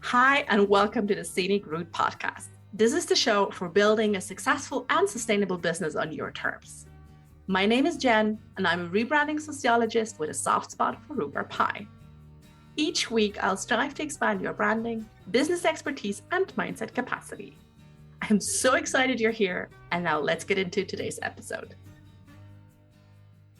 Hi, and welcome to the Scenic Route podcast. This is the show for building a successful and sustainable business on your terms. My name is Jen, and I'm a rebranding sociologist with a soft spot for rhubarb pie. Each week, I'll strive to expand your branding, business expertise, and mindset capacity. I'm so excited you're here, and now let's get into today's episode.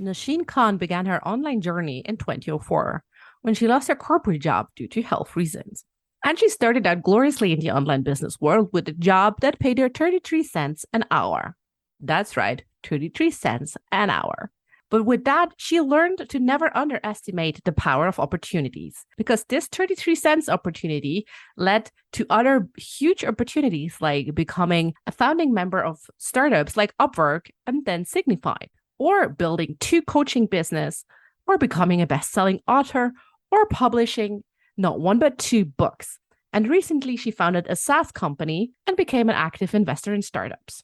Nosheen Khan began her online journey in 2004 when she lost her corporate job due to health reasons. And she started out gloriously in the online business world with a job that paid her 33 cents an hour. That's right, 33 cents an hour. But with that, she learned to never underestimate the power of opportunities, because this 33 cents opportunity led to other huge opportunities like becoming a founding member of startups like Upwork and then Signify, or building 2 coaching business, or becoming a best-selling author, or publishing not 1 but 2 books. And recently she founded a SaaS company and became an active investor in startups.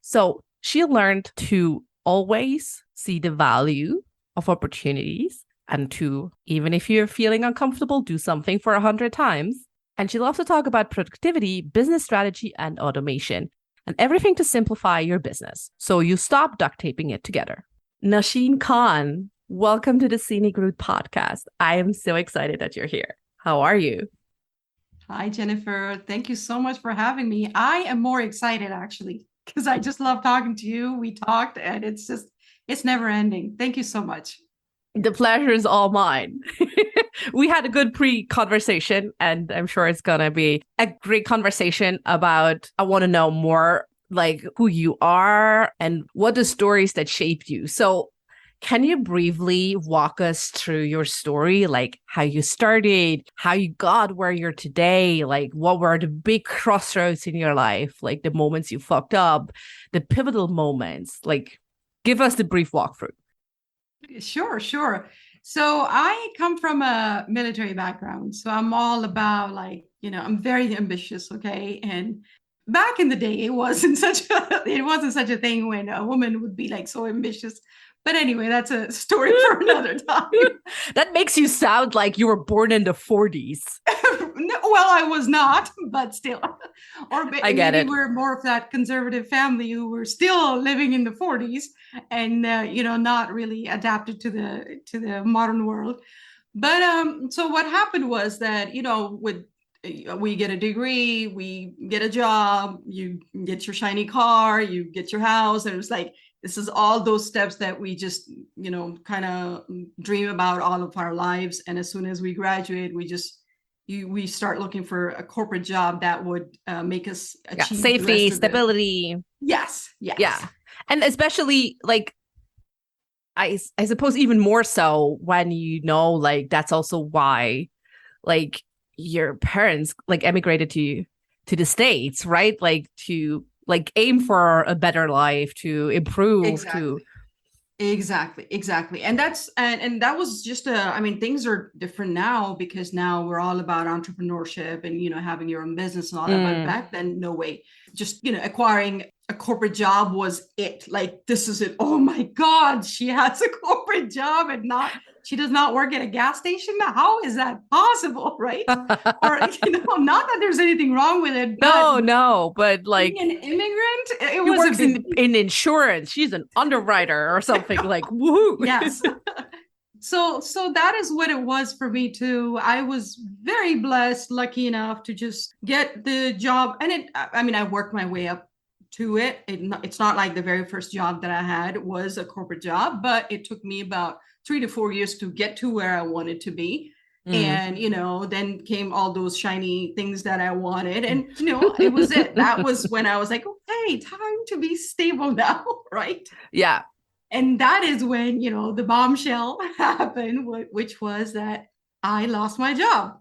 So she learned to always see the value of opportunities and to, even if you're feeling uncomfortable, do something for 100 times. And she'll also talk about productivity, business strategy, and automation, and everything to simplify your business so you stop duct taping it together. Nosheen Khan, welcome to the Scenic Route podcast. I am so excited that you're here. How are you? Hi, Jennifer. Thank you so much for having me. I am more excited actually, because I just love talking to you. We talked and it's never ending. Thank you so much. The pleasure is all mine. We had a good pre-conversation, and I'm sure it's going to be a great conversation about, I want to know more like who you are and what the stories that shaped you. So can you briefly walk us through your story, like how you started, how you got where you're today, like what were the big crossroads in your life, like the moments you fucked up, the pivotal moments, like give us the brief walkthrough. Sure. So I come from a military background. So I'm all about I'm very ambitious. Okay. And back in the day, it wasn't such a thing when a woman would be like so ambitious. But anyway, that's a story for another time. That makes you sound like you were born in the 40s. Well, I was not, but still. Or I get maybe it. we're more of that conservative family who were still living in the 40s and not really adapted to the modern world. But so what happened was that we get a degree, we get a job, you get your shiny car, you get your house, and it was like this is all those steps that we just kind of dream about all of our lives. And as soon as we graduate, we start looking for a corporate job that would make us achieve safety, stability. Yes. Yeah. And especially like I suppose even more so when like that's also why like your parents like emigrated to the States, right? Like to like aim for a better life, to improve. Exactly. And that was just things are different now because now we're all about entrepreneurship and having your own business and all that. But back then, no way. Just acquiring a corporate job was it. Like, this is it. Oh my God, she has a corporate job and she does not work at a gas station. How is that possible, right? Or not that there's anything wrong with it. No, but like being an immigrant, it was works in insurance. She's an underwriter or something. Like, woohoo. Yes. So that is what it was for me too. I was very blessed, lucky enough to just get the job, and I worked my way up to it. It's not like the very first job that I had was a corporate job, but it took me about 3 to 4 years to get to where I wanted to be. And then came all those shiny things that I wanted, and it was it. That was when I was like, okay, time to be stable now, right? Yeah. And that is when the bombshell happened, which was that I lost my job.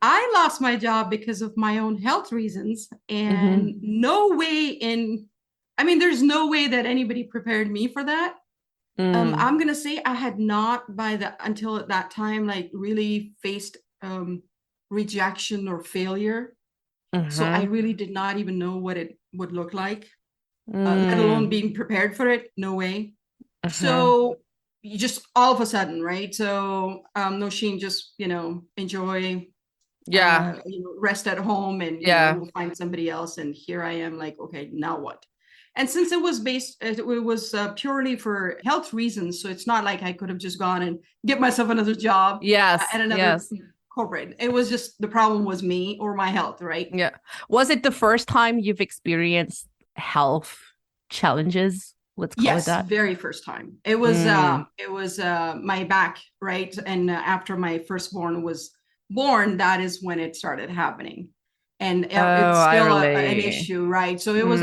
I lost my job because of my own health reasons, and there's no way that anybody prepared me for that. I'm gonna say I had not until that time like really faced rejection or failure. So I really did not even know what it would look like, let alone being prepared for it. No way. So you just all of a sudden, right? So Nosheen, just enjoy rest at home and we'll find somebody else. And here I am like, okay, now what? And since it was purely for health reasons, so it's not like I could have just gone and get myself another job at another corporate. It was just, the problem was me or my health, right? Yeah. Was it the first time you've experienced health challenges? Let's call it that. Yes, very first time. It was my back, right? And after my firstborn was born, that is when it started happening. And it's still an issue, right? So it was,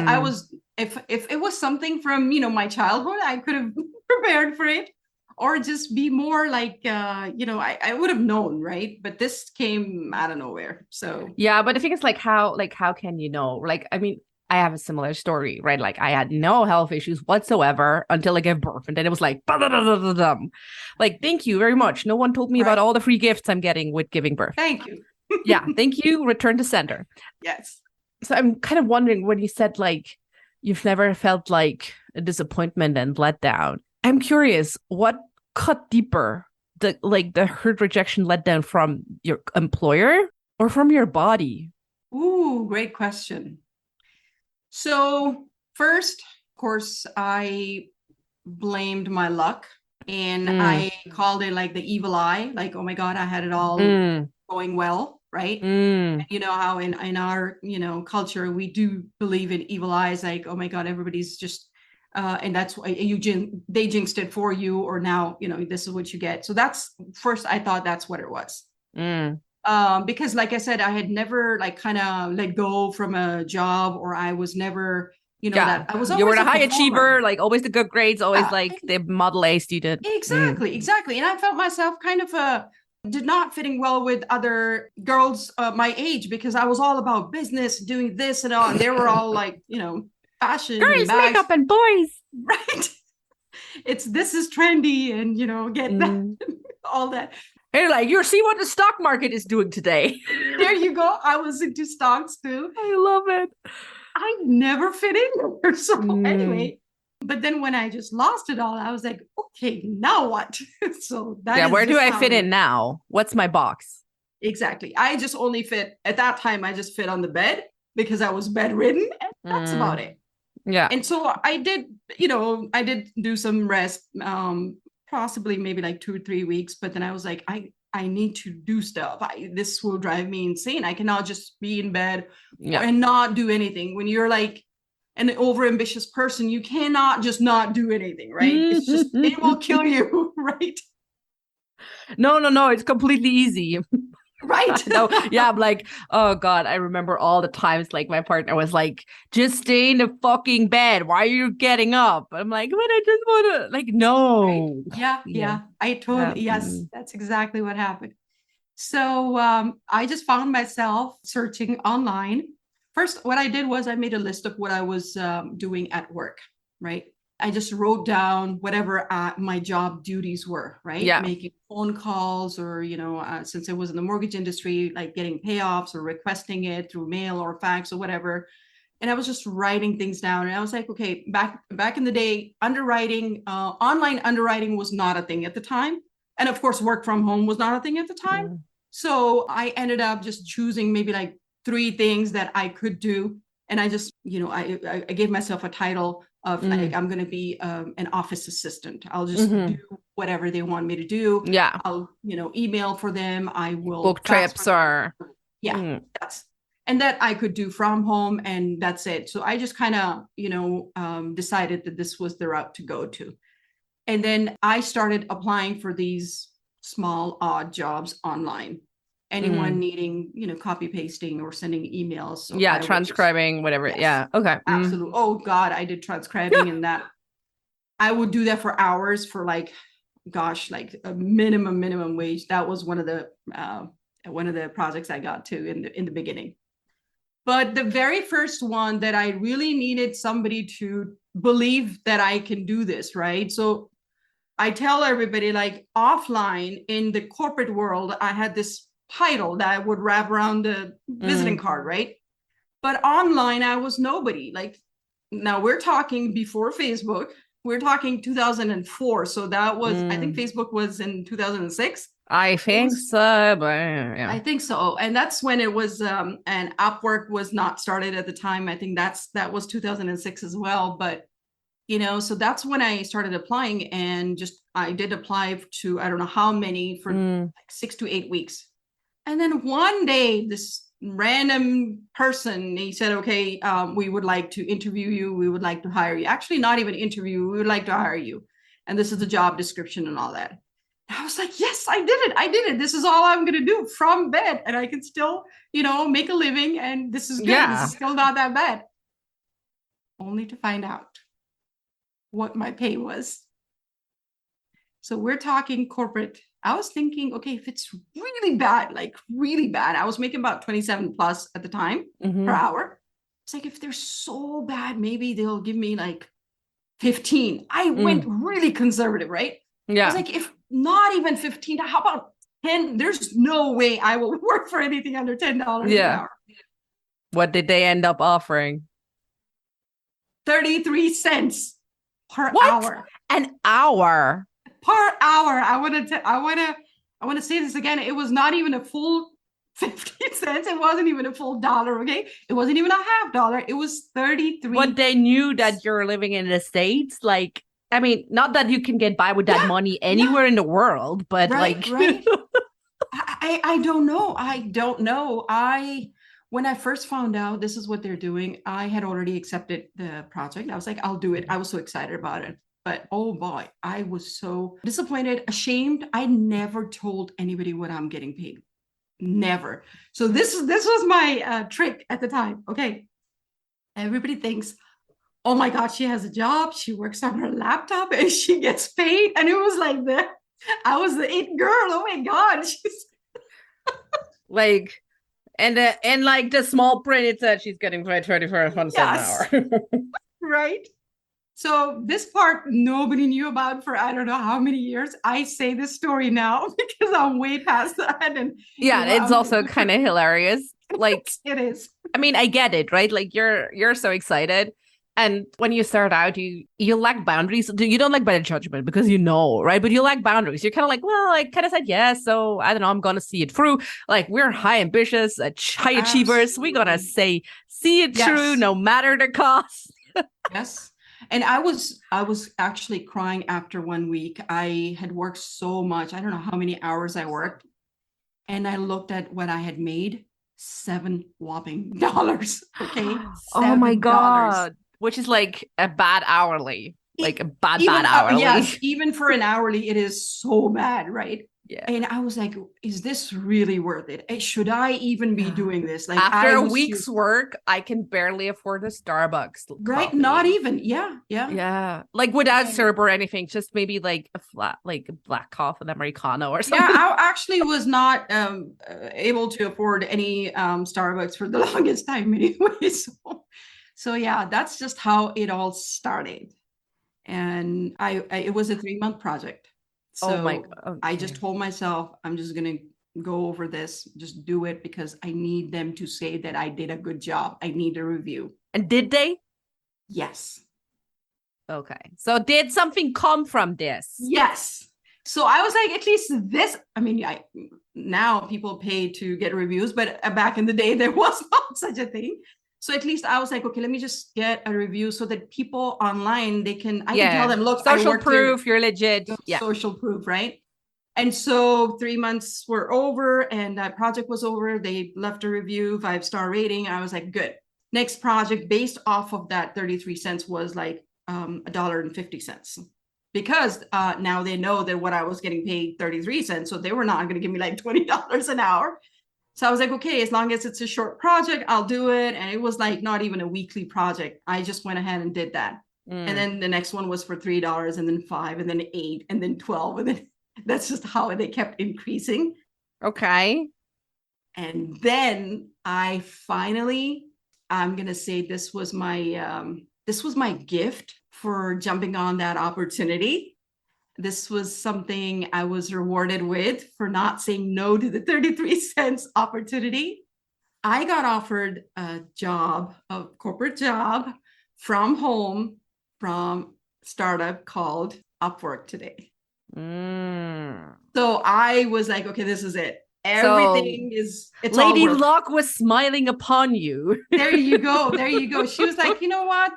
if it was something from, my childhood, I could have prepared for it, or just be more like, I would have known, right? But this came out of nowhere. So yeah, but the thing is, how can you know? Like, I mean, I have a similar story, right? Like, I had no health issues whatsoever until I gave birth, and then it was like, like, thank you very much. No one told me about all the free gifts I'm getting with giving birth. Thank you. Yeah, thank you. Return to sender. Yes. So I'm kind of wondering, when you said like you've never felt like a disappointment and letdown, I'm curious, what cut deeper, the hurt, rejection, letdown from your employer or from your body? Ooh, great question. So first, of course, I blamed my luck, and I called it like the evil eye, like, oh my God, I had it all going well, right? And you know how in our, culture, we do believe in evil eyes, like, oh my God, everybody's just, and that's why they jinxed it for you, or now, this is what you get. So that's, first, I thought that's what it was. Because like I said, I had never kind of let go from a job, or I was never, that I was always, you were a high achiever, like always the good grades, always like the model A student. Exactly. And I felt myself kind of did not fitting well with other girls my age, because I was all about business, doing this and all, and they were all like, fashion, girls, makeup, and boys, right? This is trendy, and get that, all that. And you're like, you see what the stock market is doing today. There you go. I was into stocks too. I love it. I never fit in there. So anyway, but then when I just lost it all, I was like, okay, now what? So that where do I fit in now? What's my box? Exactly. I just only fit, at that time, I just fit on the bed because I was bedridden, and that's about it. Yeah. And so I did, I did do some rest, possibly maybe like 2 or 3 weeks, but then I was like, I need to do stuff. This will drive me insane. I cannot just be in bed and not do anything. When you're like an overambitious person, you cannot just not do anything, right? It's just, it will kill you, right? No, it's completely easy. Right. No, I'm like, oh God, I remember all the times like my partner was like, just stay in the fucking bed. Why are you getting up? I'm like, but I just want to, like, no. Right. Yeah. I totally, yes, that's exactly what happened. So I just found myself searching online. First, what I did was I made a list of what I was doing at work, right? I just wrote down whatever my job duties were, right? Yeah. Making phone calls, or, since I was in the mortgage industry, like getting payoffs or requesting it through mail or fax or whatever. And I was just writing things down. And I was like, okay, back in the day, underwriting, online underwriting was not a thing at the time. And of course, work from home was not a thing at the time. So I ended up just choosing maybe like 3 things that I could do. And I just, I gave myself a title of like, I'm going to be an office assistant. I'll just do whatever they want me to do. Yeah. I'll, email for them. I will book trips or. That's, and that I could do from home, and that's it. So I just kind of, decided that this was the route to go to. And then I started applying for these small, odd jobs online. Anyone needing, copy pasting or sending emails. So transcribing, whatever. Yes, yeah. Okay. Absolutely. Oh God, I did transcribing and that. I would do that for hours for like a minimum wage. That was one of the projects I got to in the beginning. But the very first one that I really needed somebody to believe that I can do this, right? So I tell everybody, like, offline in the corporate world, I had this title that I would wrap around the visiting card, right? But online, I was nobody. Like, now we're talking before Facebook. We're talking 2004. So that was, I think Facebook was in 2006. I think so, but yeah. I think so. And that's when it was, and Upwork was not started at the time. I think that was 2006 as well. But, so that's when I started applying, and I did apply to, I don't know how many, for like 6 to 8 weeks. And then one day, this random person, he said, okay, we would like to interview you. We would like to hire you. Actually, not even interview. We would like to hire you. And this is the job description and all that. I was like, yes, I did it. This is all I'm going to do from bed. And I can still, make a living. And this is good. Yeah. This is still not that bad. Only to find out what my pay was. So we're talking corporate. I was thinking, okay, if it's really bad, like really bad, I was making about 27 plus at the time per hour. It's like, if they're so bad, maybe they'll give me like 15. I went really conservative, right? Yeah. I was like, if not even 15, how about 10? There's no way I will work for anything under $10 an hour. What did they end up offering? 33 cents per hour. An hour. Per hour. I want to say this again. It was not even a full 50 cents. It wasn't even a full dollar. Okay. It wasn't even a half dollar. It was 33. But they knew that you're living in the States. Like, I mean, not that you can get by with that money anywhere in the world, but right. I don't know. When I first found out this is what they're doing, I had already accepted the project. I was like, I'll do it. I was so excited about it. But oh boy, I was so disappointed, ashamed. I never told anybody what I'm getting paid. Never. So this was my trick at the time. Okay. Everybody thinks, oh my God, she has a job. She works on her laptop and she gets paid. And it was like I was the it girl. Oh my God. She's like, and like the small print, it said she's getting paid 34 cents an hour. Right. So this part nobody knew about for I don't know how many years. I say this story now because I'm way past that. And it's also kind of hilarious. Like it is. I mean, I get it, right? Like you're so excited. And when you start out, you lack boundaries. You don't like better judgment because right? But you lack boundaries. You're kind of like, well, I kind of said yes, so I don't know. I'm gonna see it through. Like we're high ambitious, high achievers. We're gonna see it through, no matter the cost. Yes. And I was actually crying after 1 week. I had worked so much. I don't know how many hours I worked, and I looked at what I had made. $7 whopping. Okay. Oh my God. Which is like a bad hourly, like a bad hourly. Yes, even for an hourly, it is so bad, right? Yeah. And I was like, is this really worth it? Should I even be doing this? Like after a week's work, I can barely afford a Starbucks. Right? Coffee. Not even. Yeah. Like without syrup or anything, just maybe like a flat, like a black coffee, an Americano or something. Yeah, I actually was not able to afford any Starbucks for the longest time anyway. So yeah, that's just how it all started. And it was a 3-month project. So oh my God. Okay. I just told myself, I'm just going to go over this, just do it because I need them to say that I did a good job. I need a review. And did they? Yes. Okay. So did something come from this? Yes. So I was like, at least this, I mean, now people pay to get reviews, but back in the day, there was not such a thing. So at least I was like, okay, let me just get a review so that people online, I can tell them, look, social proof, you're legit. Social proof, right? And so 3 months were over and that project was over. They left a review, 5-star rating. I was like, good. Next project based off of that 33 cents was like $1.50 because now they know that what I was getting paid 33 cents. So they were not going to give me like $20 an hour. So I was like, okay, as long as it's a short project, I'll do it. And it was like not even a weekly project. I just went ahead and did that. And then the next one was for $3 and then $5 and then $8 and then $12. And then that's just how they kept increasing. Okay. And then I'm going to say this was my gift for jumping on that opportunity. This was something I was rewarded with for not saying no to the 33 cents opportunity. I got offered a corporate job from home from startup called Upwork today. So I was like, okay, this is it. Everything is, it's Lady all work. Luck was smiling upon you. There you go. There you go. She was like, you know what?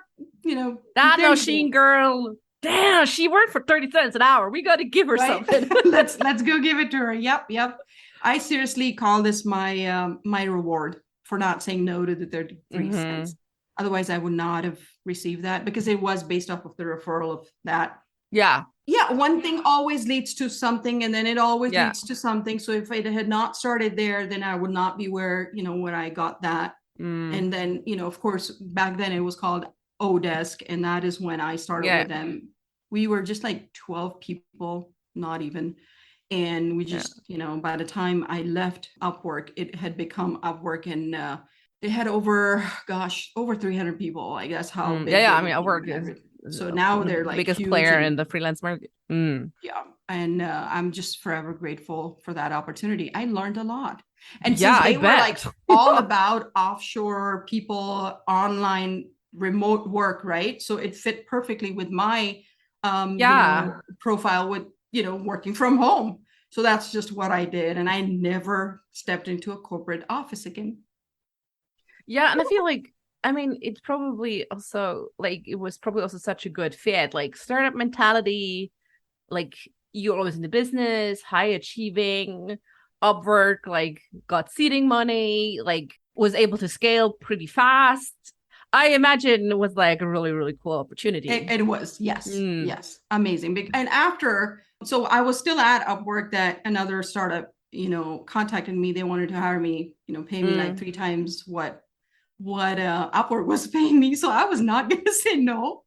That there you Nosheen go. girl. Damn, she worked for 30 cents an hour. We got to give her Right? something. let's go give it to her. Yep. I seriously call this my my reward for not saying no to the 33 cents. Otherwise, I would not have received that because it was based off of the referral of that. Yeah. Yeah, one thing always leads to something, and then it always leads to something. So if it had not started there, then I would not be where I got that. And then, of course, back then it was called Odesk, and that is when I started with them. We were just like 12 people, not even. And we just, by the time I left Upwork, it had become Upwork, and they had over 300 people. I guess how big. I mean, Upwork is so now they're like biggest huge player in the freelance market. Yeah, and I'm just forever grateful for that opportunity. I learned a lot, and Yeah, since they I were bet. like all about offshore people, online remote work, right? So it fit perfectly with my profile with working from home. So that's just what I did, and I never stepped into a corporate office again. Yeah, and I feel like, I mean, it's probably also like it was probably also such a good fit, like startup mentality, like you're always in the business, high achieving, Upwork, like got seeding money, like was able to scale pretty fast. I imagine it was like a really, really cool opportunity. It was, yes, yes, amazing. And so I was still at Upwork, that another startup, contacted me. They wanted to hire me, pay me like 3 times what Upwork was paying me. So I was not going to say no.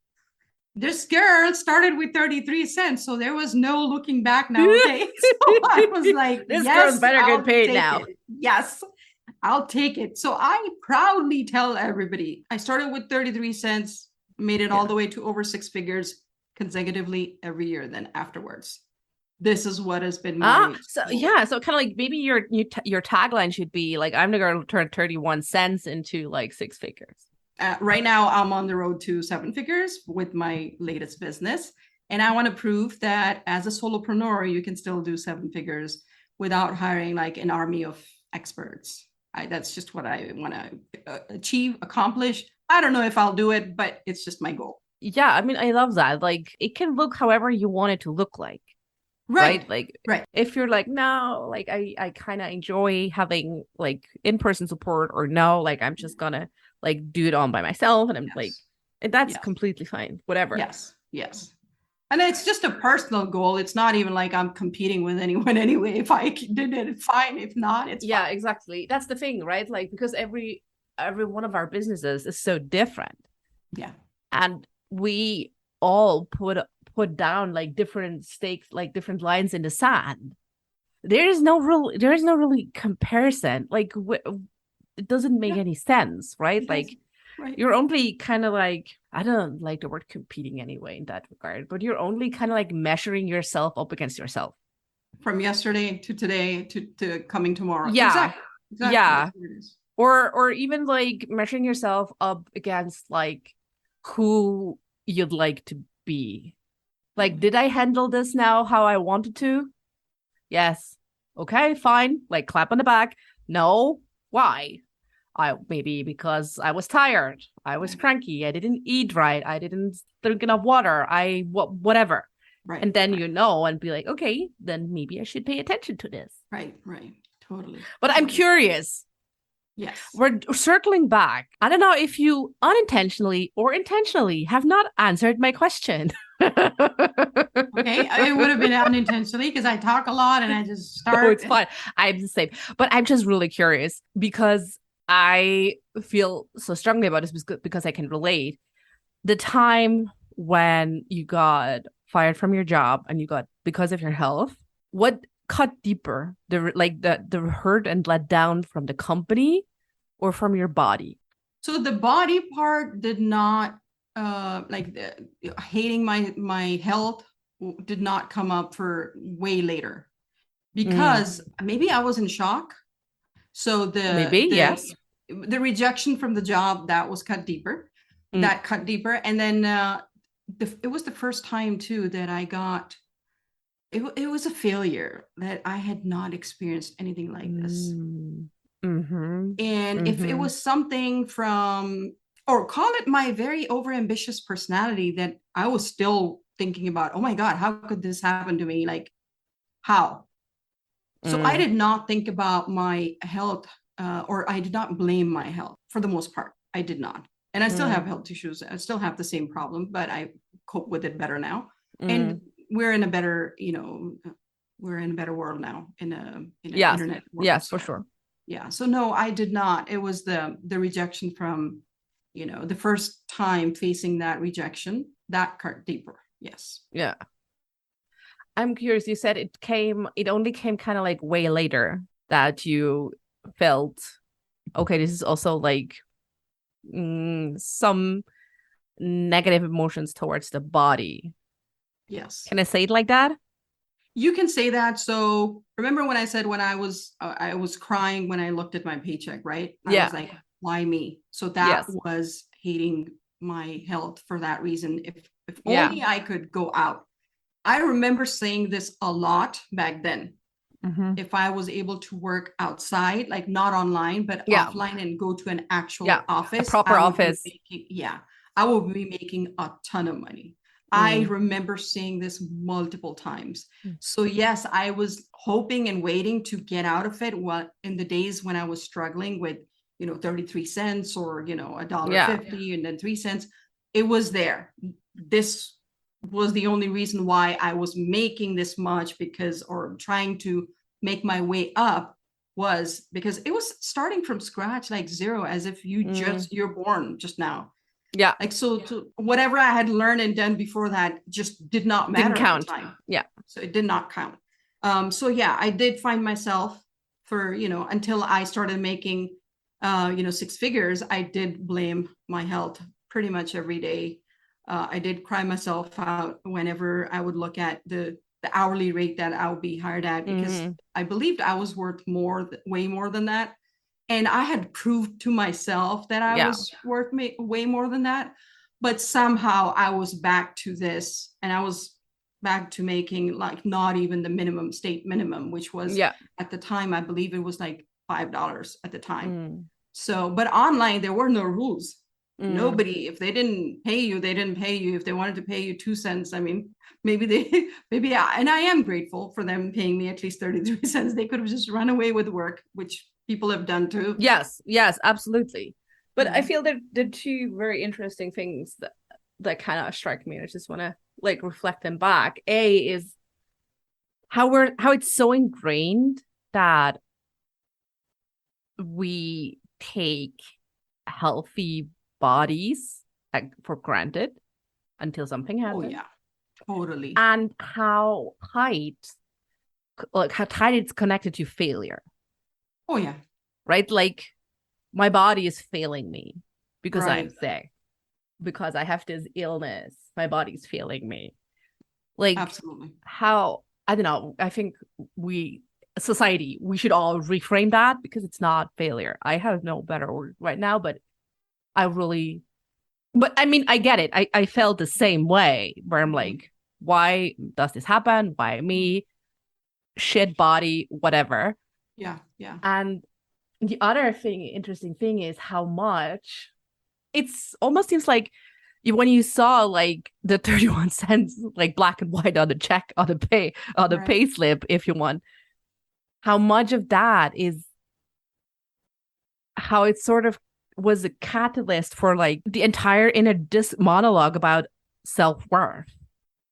This girl started with 33 cents. So there was no looking back nowadays. So I was like, this yes, girl's better get paid now. Yes, I'll take it. So I proudly tell everybody, I started with 33 cents, made it all the way to over 6 figures consecutively every year then afterwards. This is what has been my so kind of like maybe your tagline should be like, I'm gonna turn 31 cents into like 6 figures. Right now I'm on the road to 7 figures with my latest business, and I want to prove that as a solopreneur you can still do 7 figures without hiring like an army of experts. That's just what I want to accomplish. I don't know if I'll do it, but it's just my goal. Yeah, I mean, I love that. Like, it can look however you want it to look like. Right? Like, if you're like, no, like I kind of enjoy having like in-person support, or no, like I'm just gonna like do it all by myself, and I'm like, and that's completely fine. Whatever. Yes. And it's just a personal goal. It's not even like I'm competing with anyone anyway. If I did it, it's fine. If not, it's fine. Exactly. That's the thing, right? Like, because every one of our businesses is so different. Yeah. And we all put down like different stakes, like different lines in the sand. There is no really comparison. Like, it doesn't make any sense, right? Like, you're only kind of like, I don't like the word competing anyway in that regard, but you're only kind of like measuring yourself up against yourself. From yesterday to today to coming tomorrow. Yeah. Exactly. Yeah. Or even like measuring yourself up against like who you'd like to be. Like, did I handle this now how I wanted to? Yes. Okay, fine. Like, clap on the back. No. Why? Maybe because I was tired. I was cranky. I didn't eat right. I didn't drink enough water. Whatever. Right. And then and be like, okay, then maybe I should pay attention to this. Right. Totally. But I'm curious. Yes. We're circling back. I don't know if you unintentionally or intentionally have not answered my question. Okay, it would have been unintentionally because I talk a lot and I just start. No, it's fine. I'm the same. But I'm just really curious because I feel so strongly about this because I can relate. The time when you got fired from your job and you got because of your health, what cut deeper? The hurt and let down from the company or from your body? So the body part did not hating my health did not come up for way later because maybe I was in shock. So the rejection from the job that was cut deeper, and then it was the first time too that I got it was a failure that I had not experienced anything like this. Mm-hmm. And if it was something from, or call it my very overambitious personality, that I was still thinking about, oh my God, how could this happen to me? Like, how? So I did not think about my health, or I did not blame my health for the most part. I did not. And I still have health issues. I still have the same problem, but I cope with it better now. And we're in a better, we're in a better world now, in an internet world. Yes, for sure. Yeah. So no, I did not. It was the rejection from, the first time facing that rejection, that cut deeper. Yes. Yeah. I'm curious. You said it only came kind of like way later that you felt, okay, this is also like some negative emotions towards the body. Yes. Can I say it like that? You can say that. So remember when I said when I was crying when I looked at my paycheck, right? I was like, why me? So that was hating my health for that reason. If only I could go out. I remember saying this a lot back then. If I was able to work outside, like not online, but offline, and go to an actual office, a proper office. I would be making a ton of money. I remember saying this multiple times. So yes, I was hoping and waiting to get out of it. In the days when I was struggling with, 33 cents or, $1.50 and then 3 cents, it was there. This was the only reason why I was making this much, or trying to make my way up, was because it was starting from scratch, like zero, as if you're born just now. Yeah. Like, so whatever I had learned and done before that just did not matter at the time. Yeah. So it did not count. So yeah, I did find myself for, until I started making, 6 figures, I did blame my health pretty much every day. I did cry myself out whenever I would look at the hourly rate that I would be hired at, because I believed I was worth way more than that. And I had proved to myself that I was worth way more than that. But somehow I was back to this, and I was back to making like not even the state minimum, which was at the time, I believe it was like $5 at the time. So, but online, there were no rules. Nobody, if they didn't pay you, they didn't pay you. If they wanted to pay you 2 cents, I mean, and I am grateful for them paying me at least 33 cents. They could have just run away with work, which people have done too. Yes, absolutely. But I feel that the two very interesting things that kind of strike me, and I just want to like reflect them back. A is how it's so ingrained that we take healthy bodies for granted until something happens. Oh yeah, totally. And how tight it's connected to failure. Oh yeah. Right? Like my body is failing me because I'm sick, because I have this illness. My body's failing me. Like, absolutely. How, I don't know. I think we should all reframe that, because it's not failure. I have no better word right now, but I mean, I get it. I felt the same way, where I'm like, why does this happen? Why me? Shit body, whatever. Yeah. And the other interesting thing is how much it's almost seems like when you saw like the 31 cents, like black and white on the check, on the pay slip, if you want, how much of that is how it sort of was a catalyst for like the entire inner monologue about self-worth.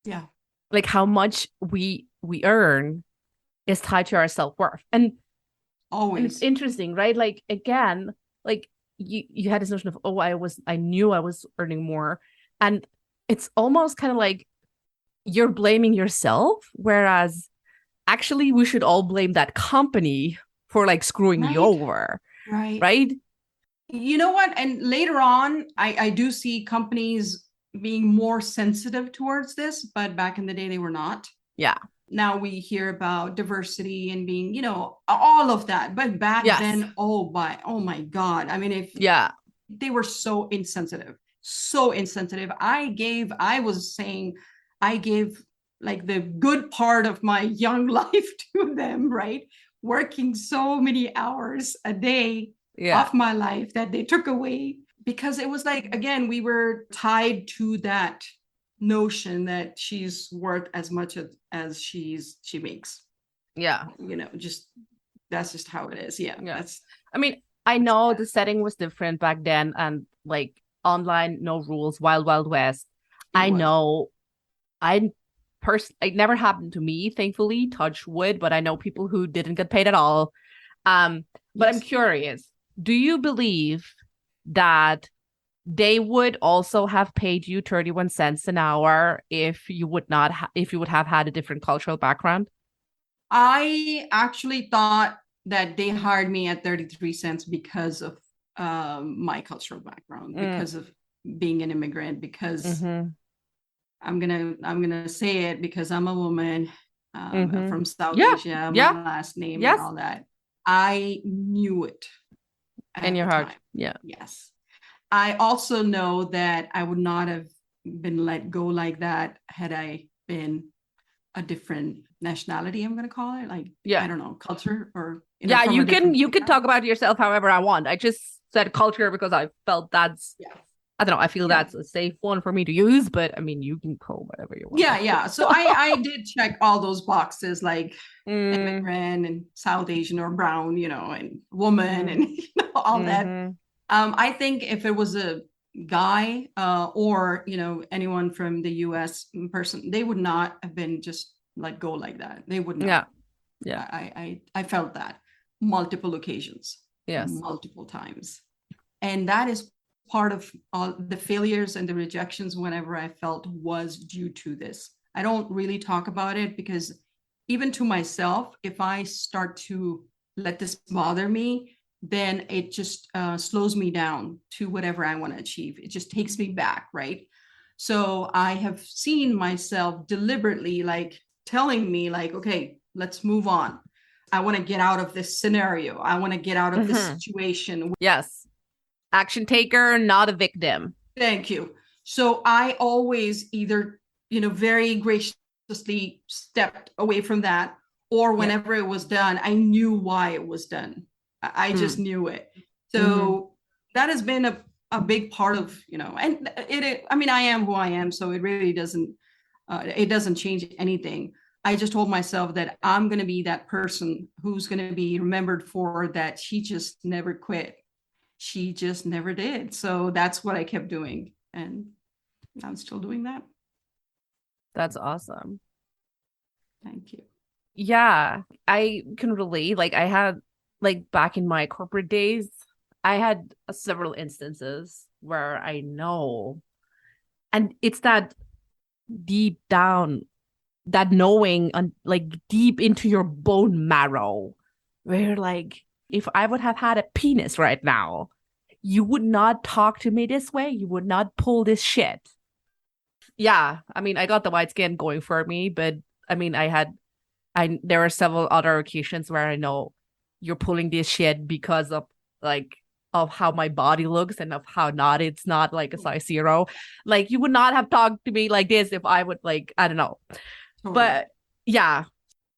Yeah. Like how much we earn is tied to our self-worth. And always, and it's interesting, right? Like, again, like you had this notion of, I knew I was earning more. And it's almost kind of like you're blaming yourself, whereas actually we should all blame that company for like screwing you over. Right? You know what? And later on, I do see companies being more sensitive towards this, but back in the day, they were not. Yeah. Now we hear about diversity and being, all of that. But back then, oh my God. I mean, they were so insensitive. I gave like the good part of my young life to them, right? Working so many hours a day of my life that they took away, because it was like, again, we were tied to that notion that she's worth as much as she makes. Yeah. Just that's just how it is. Yeah. I mean, I know the setting was different back then, and like online, no rules, wild, wild west. I know it never happened to me, thankfully, touch wood, but I know people who didn't get paid at all. But I'm curious, do you believe that they would also have paid you 31 cents an hour if you would have had a different cultural background? I actually thought that they hired me at 33 cents because of my cultural background, because of being an immigrant, because I'm gonna say it, because I'm a woman from South Asia, my last name and all that. I knew it in your heart. Time. Yeah. Yes. I also know that I would not have been let go like that had I been a different nationality, I'm going to call it, like, I don't know, culture, or you can talk about yourself however I want. I just said culture because I felt that's I don't know, I feel that's a safe one for me to use, but I mean, you can call whatever you want. So I did check all those boxes, like immigrant and South Asian or brown, and woman and all that. I think if it was a guy or anyone from the US person, they would not have been just let go like that. They would not. I felt that multiple occasions, multiple times, and that is part of all the failures and the rejections whenever I felt was due to this. I don't really talk about it, because even to myself, if I start to let this bother me, then it just slows me down to whatever I want to achieve. It just takes me back, right? So I have seen myself deliberately like telling me like, okay, let's move on. I want to get out of this scenario. I want to get out of this situation. Yes. Action taker, not a victim. Thank you. So I always either, very graciously stepped away from that, or whenever it was done, I knew why it was done. I just knew it. So that has been a big part of, and I am who I am. So it really doesn't change anything. I just told myself that I'm going to be that person who's going to be remembered for that. She just never quit. She just never did. So that's what I kept doing. And I'm still doing that. That's awesome. Thank you. Yeah, I can relate. Like I had, like back in my corporate days, I had several instances where I know, and it's that deep down, that knowing, like deep into your bone marrow, where like, if I would have had a penis right now, you would not talk to me this way. You would not pull this shit. Yeah, I mean, I got the white skin going for me, but I mean, there were several other occasions where I know you're pulling this shit because of how my body looks and of how it's not like a size 0. Like you would not have talked to me like this if I would I don't know. Totally. But yeah,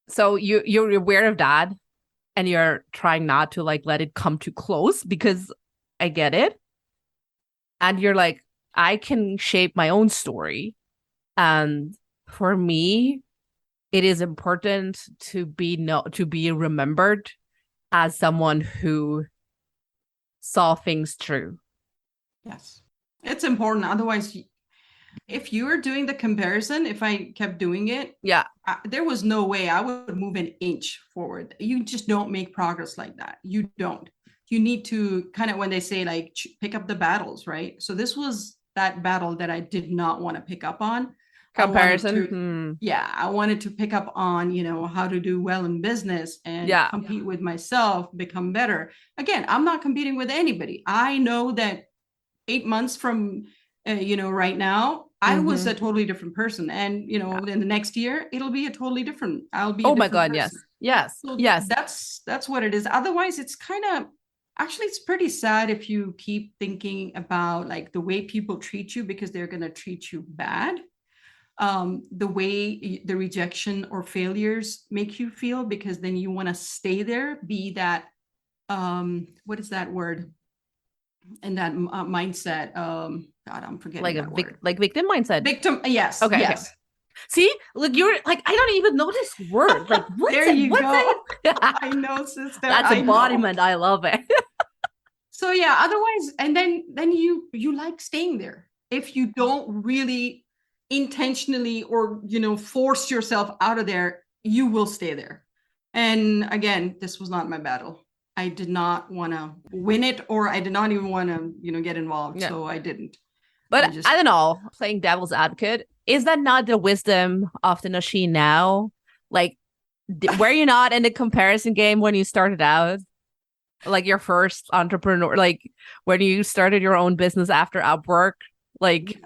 so you're aware of that, and you're trying not to let it come too close, because I get it. And you're like, I can shape my own story. And for me, it is important to be remembered as someone who saw things through. Yes, it's important. Otherwise, if you were doing the comparison, if I kept doing it, there was no way I would move an inch forward. You just don't make progress like that. You don't. You need to kind of, when they say pick up the battles, right? So this was that battle that I did not want to pick up on. Comparison. I wanted to pick up on, how to do well in business and compete with myself, become better. Again, I'm not competing with anybody. I know that 8 months from, right now, I was a totally different person. And, in the next year, it'll be a totally different. I'll be. Oh my God. Person. Yes. So yes. That's what it is. Otherwise, it's kind of, actually, it's pretty sad if you keep thinking about the way people treat you because they're going to treat you bad. the way the rejection or failures make you feel, because then you want to stay there, be that, what is that word? And that mindset, God, I'm forgetting like that word. like victim mindset. Victim, yes. Okay. Yes. Okay. See, look, you're like, I don't even know this word. Like, what's there it? you What's go. it? I know, sister. That's embodiment. I love it. So yeah, otherwise, and then you like staying there. If you don't really intentionally or force yourself out of there, you will stay there. And again, this was not my battle. I did not want to win it, or I did not even want to get involved. Yeah. So I didn't. But I don't know, playing devil's advocate, is that not the wisdom of the Nosheen now? Like, were you not in the comparison game when you started out? Like your first entrepreneur, like when you started your own business after Upwork? Like,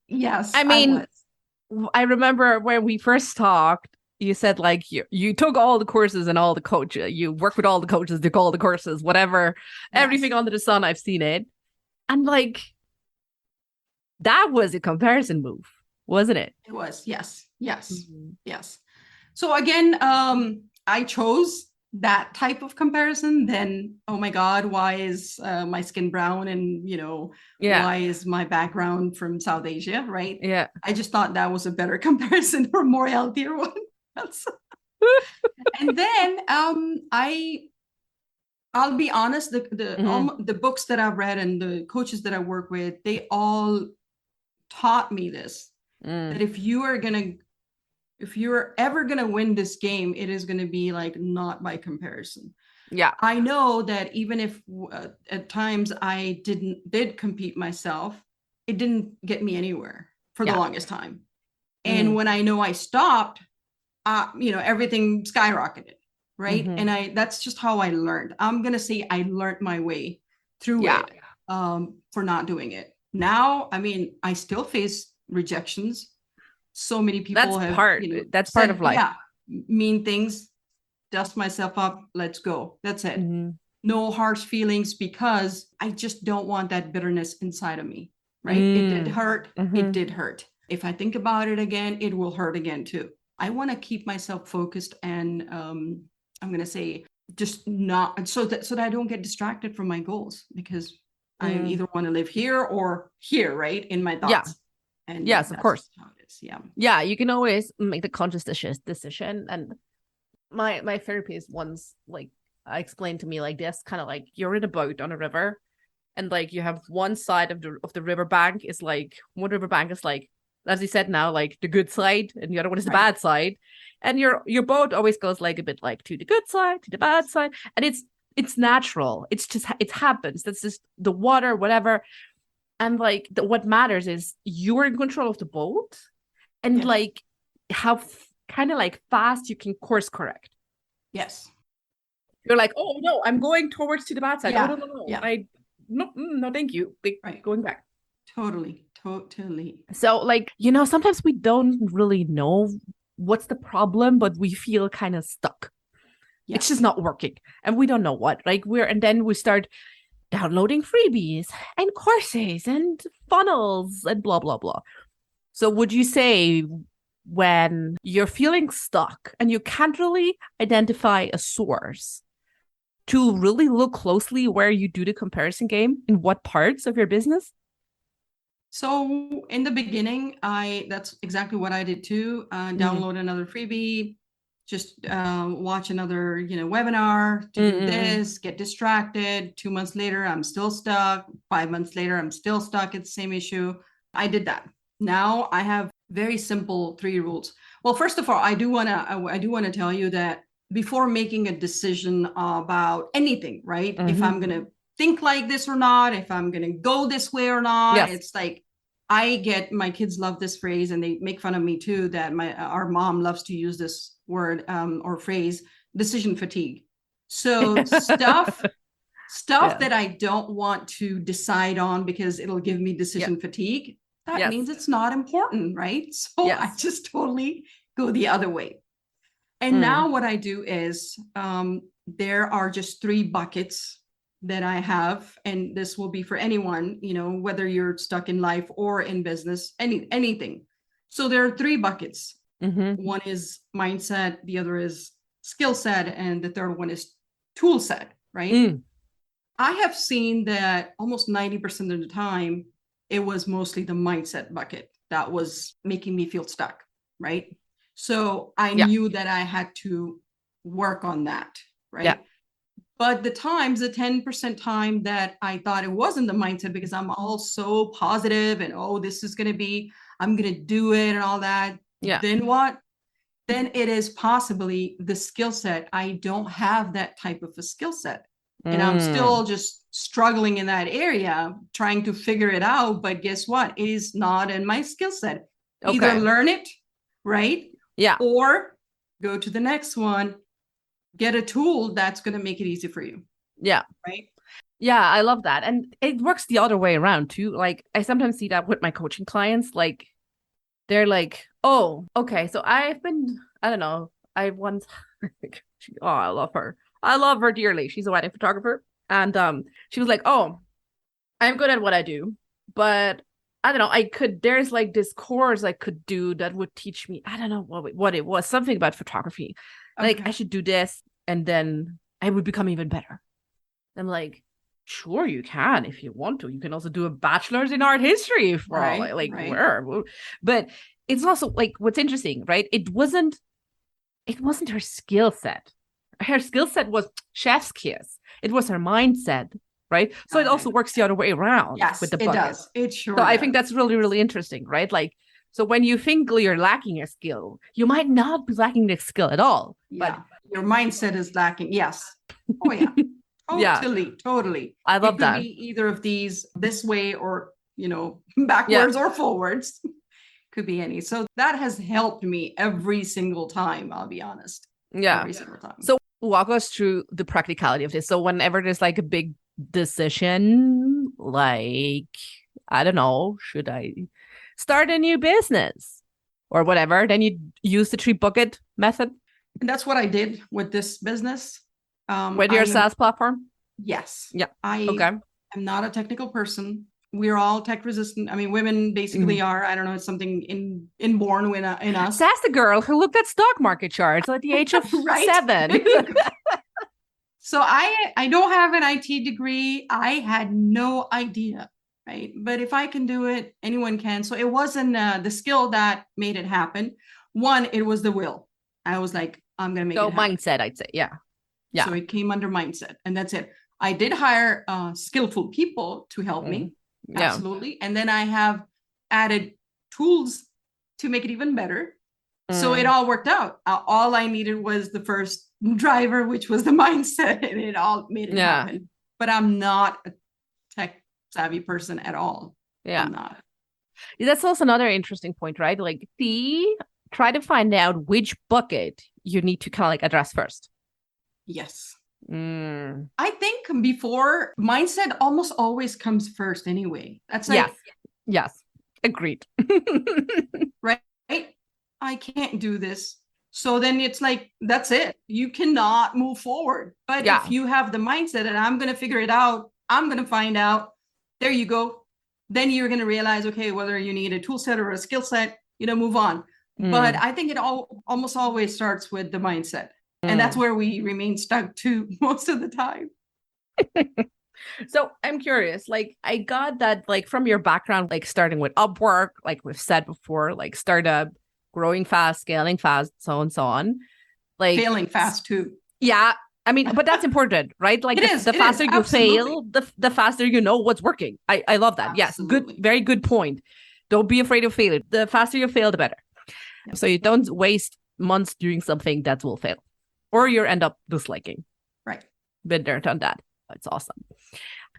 yes. I mean, I remember when we first talked, you said like you took all the courses and all the coaches, you work with all the coaches, took all the courses, whatever, everything under the sun. I've seen it. And like, that was a comparison move, wasn't it? It was. Yes. Yes. So again, I chose that type of comparison. Then, oh my God, why is my skin brown? And, why is my background from South Asia? Right. Yeah. I just thought that was a better comparison or more healthier one. And then I'll be honest, the books that I've read and the coaches that I work with, they all taught me this, that if you're ever gonna win this game, it is gonna be like not by comparison. Yeah, I know that even if at times I did compete myself, it didn't get me anywhere for the longest time. And when I know I stopped, everything skyrocketed, right? And that's just how I learned. I'm gonna say I learned my way through it for not doing it. Now, I mean, I still face rejections. So many people that's part of life. Yeah, mean things, dust myself up, let's go. That's it. No harsh feelings, because I just don't want that bitterness inside of me, right? It did hurt. It did hurt. If I think about it again, it will hurt again too. I want to keep myself focused, and I'm going to say just not so that I don't get distracted from my goals, because I either want to live here or here, right? In my thoughts. Yeah. And yes, of course. How it is. Yeah. Yeah. You can always make the conscious decision. And my therapist once, like, explained to me like this, kind of like you're in a boat on a river, and like you have one side of the riverbank is like, one riverbank is like, as he said now, like the good side, and the other one is the bad side. And your boat always goes like a bit like to the good side, to the bad side. And it's natural. It's just, it happens. That's just the water, whatever. And like what matters is you're in control of the boat, and like how kind of like fast you can course correct. Yes. You're like, oh no, I'm going towards to the bad side. Oh no. Yeah. No, thank you. Going back. Totally. So like, sometimes we don't really know what's the problem, but we feel kind of stuck. Yeah. It's just not working, and we don't know what. Like and then we start downloading freebies and courses and funnels and blah blah blah. So would you say when you're feeling stuck and you can't really identify a source, to really look closely where you do the comparison game, in what parts of your business? So in the beginning, that's exactly what I did too. Download another freebie, just watch another webinar, do this, get distracted. 2 months later, I'm still stuck. 5 months later, I'm still stuck at the same issue. I did that. Now I have very simple 3 rules. Well, first of all, I do want to tell you that before making a decision about anything, right? If I'm going to think like this or not, if I'm going to go this way or not, it's like, my kids love this phrase, and they make fun of me too, that our mom loves to use this word or phrase, decision fatigue. So stuff that I don't want to decide on because it'll give me decision fatigue, that means it's not important, right? So I just totally go the other way. And now what I do is there are just 3 buckets that I have, and this will be for anyone, whether you're stuck in life or in business, anything. So there are three buckets. Mm-hmm. One is mindset, the other is skill set, and the third one is tool set, right? I have seen that almost 90% of the time, it was mostly the mindset bucket that was making me feel stuck, right? So I knew that I had to work on that, right? Yeah. But the 10% time that I thought it wasn't the mindset, because I'm all so positive and, oh, this is going to be, I'm going to do it and all that. Yeah. Then what? Then it is possibly the skill set. I don't have that type of a skill set. And I'm still just struggling in that area, trying to figure it out. But guess what? It is not in my skill set. Okay. Either learn it, right? Yeah. Or go to the next one, get a tool that's going to make it easy for you. Yeah. Right. Yeah, I love that. And it works the other way around too. Like I sometimes see that with my coaching clients, like they're like, oh, okay. So I don't know. I once, oh, I love her. I love her dearly. She's a wedding photographer. And she was like, oh, I'm good at what I do, but I don't know. There's like this course I could do that would teach me, I don't know what it was, something about photography. Like I should do this and then I would become even better. I'm like, sure, you can if you want to. You can also do a bachelor's in art history for all, where. But it's also like what's interesting, right? It wasn't her skill set. Her skill set was chef's kiss. It was her mindset, right? So it also works the other way around with the bucket. It does. It sure So does. I think that's really, really interesting, right? Like, so when you think you're lacking a skill, you might not be lacking the skill at all. Yeah. But your mindset is lacking. Yes. Oh yeah. Totally. I love that. It could be either of these, this way or, backwards or forwards. Could be any. So that has helped me every single time, I'll be honest. Yeah. Every single time. So walk us through the practicality of this. So whenever there's like a big decision, like, I don't know, should I start a new business or whatever, then you use the 3-bucket method. And that's what I did with this business. With your SaaS platform? Yes. Yeah. I am not a technical person. We're all tech resistant. I mean, women basically are. I don't know, it's something inborn in us. That's the girl who looked at stock market charts at the age of 7. So I don't have an IT degree. I had no idea, right? But if I can do it, anyone can. So it wasn't the skill that made it happen. One, it was the will. I was like, I'm going to make it happen. Mindset, I'd say. Yeah. Yeah. So it came under mindset, and that's it. I did hire skillful people to help me. Yeah. Absolutely. And then I have added tools to make it even better. So it all worked out. All I needed was the first driver, which was the mindset, and it all made it happen. But I'm not a tech savvy person at all. Yeah. I'm not. That's also another interesting point, right? Like, try to find out which bucket you need to kind of like address first. Yes. I think before, mindset almost always comes first anyway. That's like, yes, agreed. Right? I can't do this. So then it's like, that's it. You cannot move forward. But if you have the mindset and I'm going to figure it out, I'm going to find out, there you go. Then you're going to realize, okay, whether you need a tool set or a skill set, move on. But I think it almost always starts with the mindset. And that's where we remain stuck too most of the time. So I'm curious, like I got that like from your background, like starting with Upwork, like we've said before, like startup, growing fast, scaling fast, so on. Like failing fast too. Yeah. I mean, but that's important, right? Like the faster you fail, the faster you know what's working. I love that. Absolutely. Yes. Very good point. Don't be afraid of failure. The faster you fail, the better. Yep. So you don't waste months doing something that will fail. Or you end up disliking. Right. Been there, done that. It's awesome.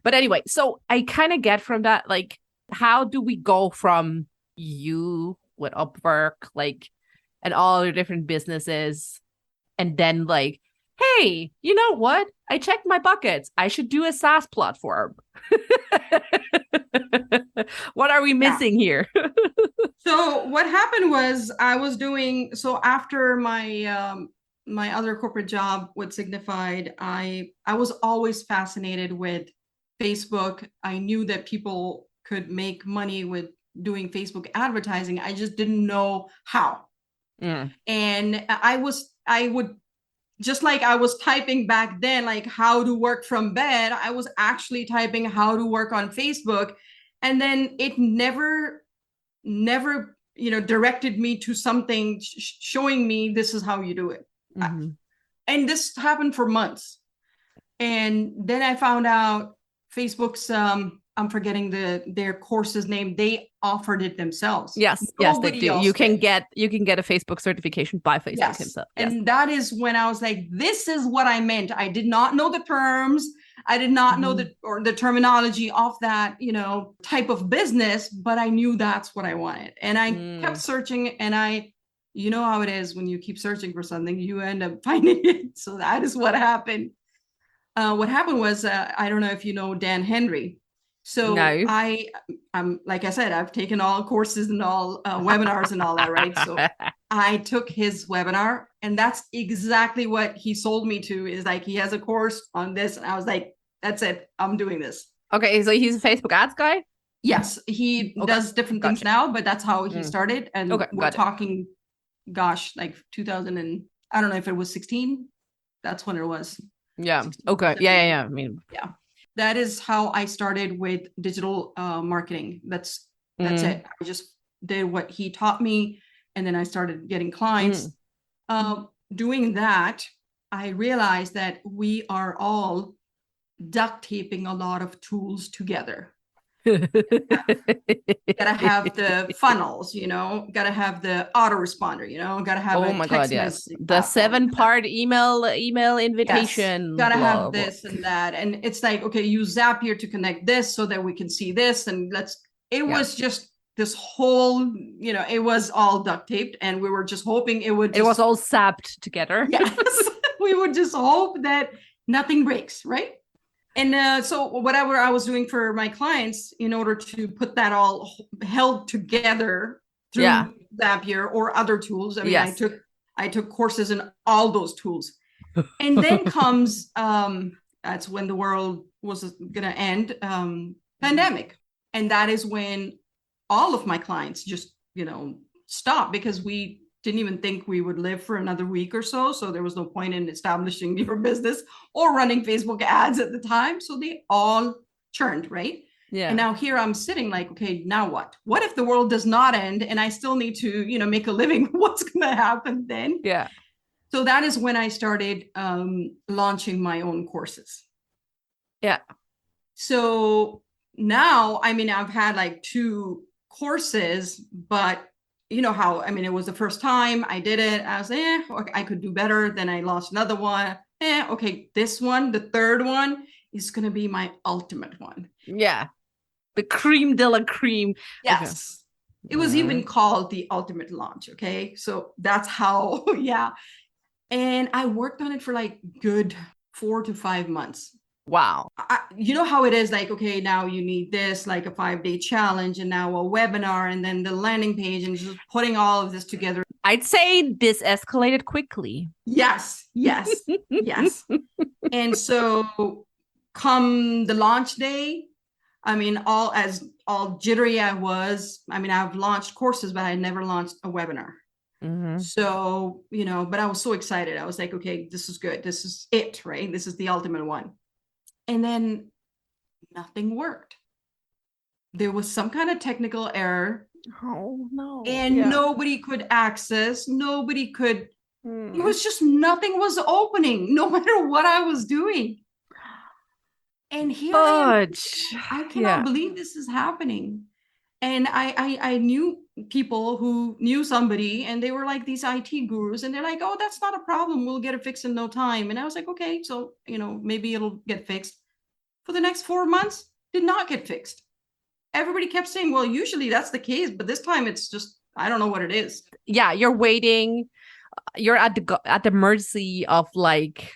But anyway, so I kind of get from that, like, how do we go from you with Upwork, like, and all your different businesses, and then like, hey, you know what? I checked my buckets. I should do a SaaS platform. What are we missing here? So what happened was I was doing, so after my my other corporate job with Signified, I was always fascinated with Facebook. I knew that people could make money with doing Facebook advertising. I just didn't know how. And I would, just like I was typing back then, like how to work from bed, I was actually typing how to work on Facebook. And then it never, directed me to something showing me this is how you do it. And this happened for months. And then I found out Facebook's, I'm forgetting their course's name. They offered it themselves. Yes, they do. You can get a Facebook certification by Facebook himself. Yes. And that is when I was like, this is what I meant. I did not know the terms. I did not know the terminology of that, type of business, but I knew that's what I wanted. And I kept searching, and you know how it is when you keep searching for something, you end up finding it. So that is what happened. What happened was, I don't know if you know Dan Henry. So no. I'm like I said, I've taken all courses and all webinars and all that, right? So I took his webinar, and that's exactly what he sold me to, is like, he has a course on this. And I was like, that's it. I'm doing this. Okay. So he's a Facebook ads guy? Yes. He does different things now, but that's how he started. And we're talking, like 2000 and I don't know if it was 16. That's when it was. Yeah. Okay. Yeah. I mean, yeah. That is how I started with digital marketing. That's it. I just did what he taught me, and then I started getting clients. Doing that, I realized that we are all duct taping a lot of tools together. Gotta have the funnels, gotta have the autoresponder, gotta have a text message. The 7-part email invitation. Yes, gotta have this and that. And it's like, okay, use Zapier to connect this so that we can see this. And it was just this whole, it was all duct taped, and we were just hoping it was all sapped together. Yes. We would just hope that nothing breaks, right? And so whatever I was doing for my clients, in order to put that all held together through Zapier or other tools, I mean, I took courses in all those tools. And then comes, that's when the world was going to end, pandemic. And that is when all of my clients just, stopped, because we didn't even think we would live for another week or so. So there was no point in establishing your business or running Facebook ads at the time. So they all churned, right? Yeah. And now here I'm sitting like, okay, now what? What if the world does not end and I still need to, make a living? What's going to happen then? Yeah. So that is when I started launching my own courses. Yeah. So now, I mean, I've had like 2 courses, but you know how, I mean, it was the first time I did it. I was, okay, I could do better. Then I launched another one. Okay, this one, the third one, is going to be my ultimate one. Yeah. The cream de la cream. Yes. Okay. It was even called the ultimate launch. Okay. So that's how, yeah. And I worked on it for like good 4 to 5 months. Wow. You know how it is, like, okay, now you need this, like a 5-day challenge, and now a webinar, and then the landing page, and just putting all of this together. I'd say this escalated quickly. Yes. Yes. And so come the launch day, I mean, all jittery I was, I mean, I've launched courses, but I never launched a webinar. So, but I was so excited. I was like, okay, this is good. This is it, right? This is the ultimate one. And then nothing worked. There was some kind of technical error. Oh, no. And nobody could access. Nobody could. It was just, nothing was opening, no matter what I was doing. And here I cannot believe this is happening. And I knew people who knew somebody, and they were like these IT gurus, and they're like, oh, that's not a problem. We'll get it fixed in no time. And I was like, okay, so, maybe it'll get fixed. For the next 4 months, did not get fixed. Everybody kept saying, well, usually that's the case, but this time it's just, I don't know what it is. Yeah, you're waiting. You're at the mercy of like.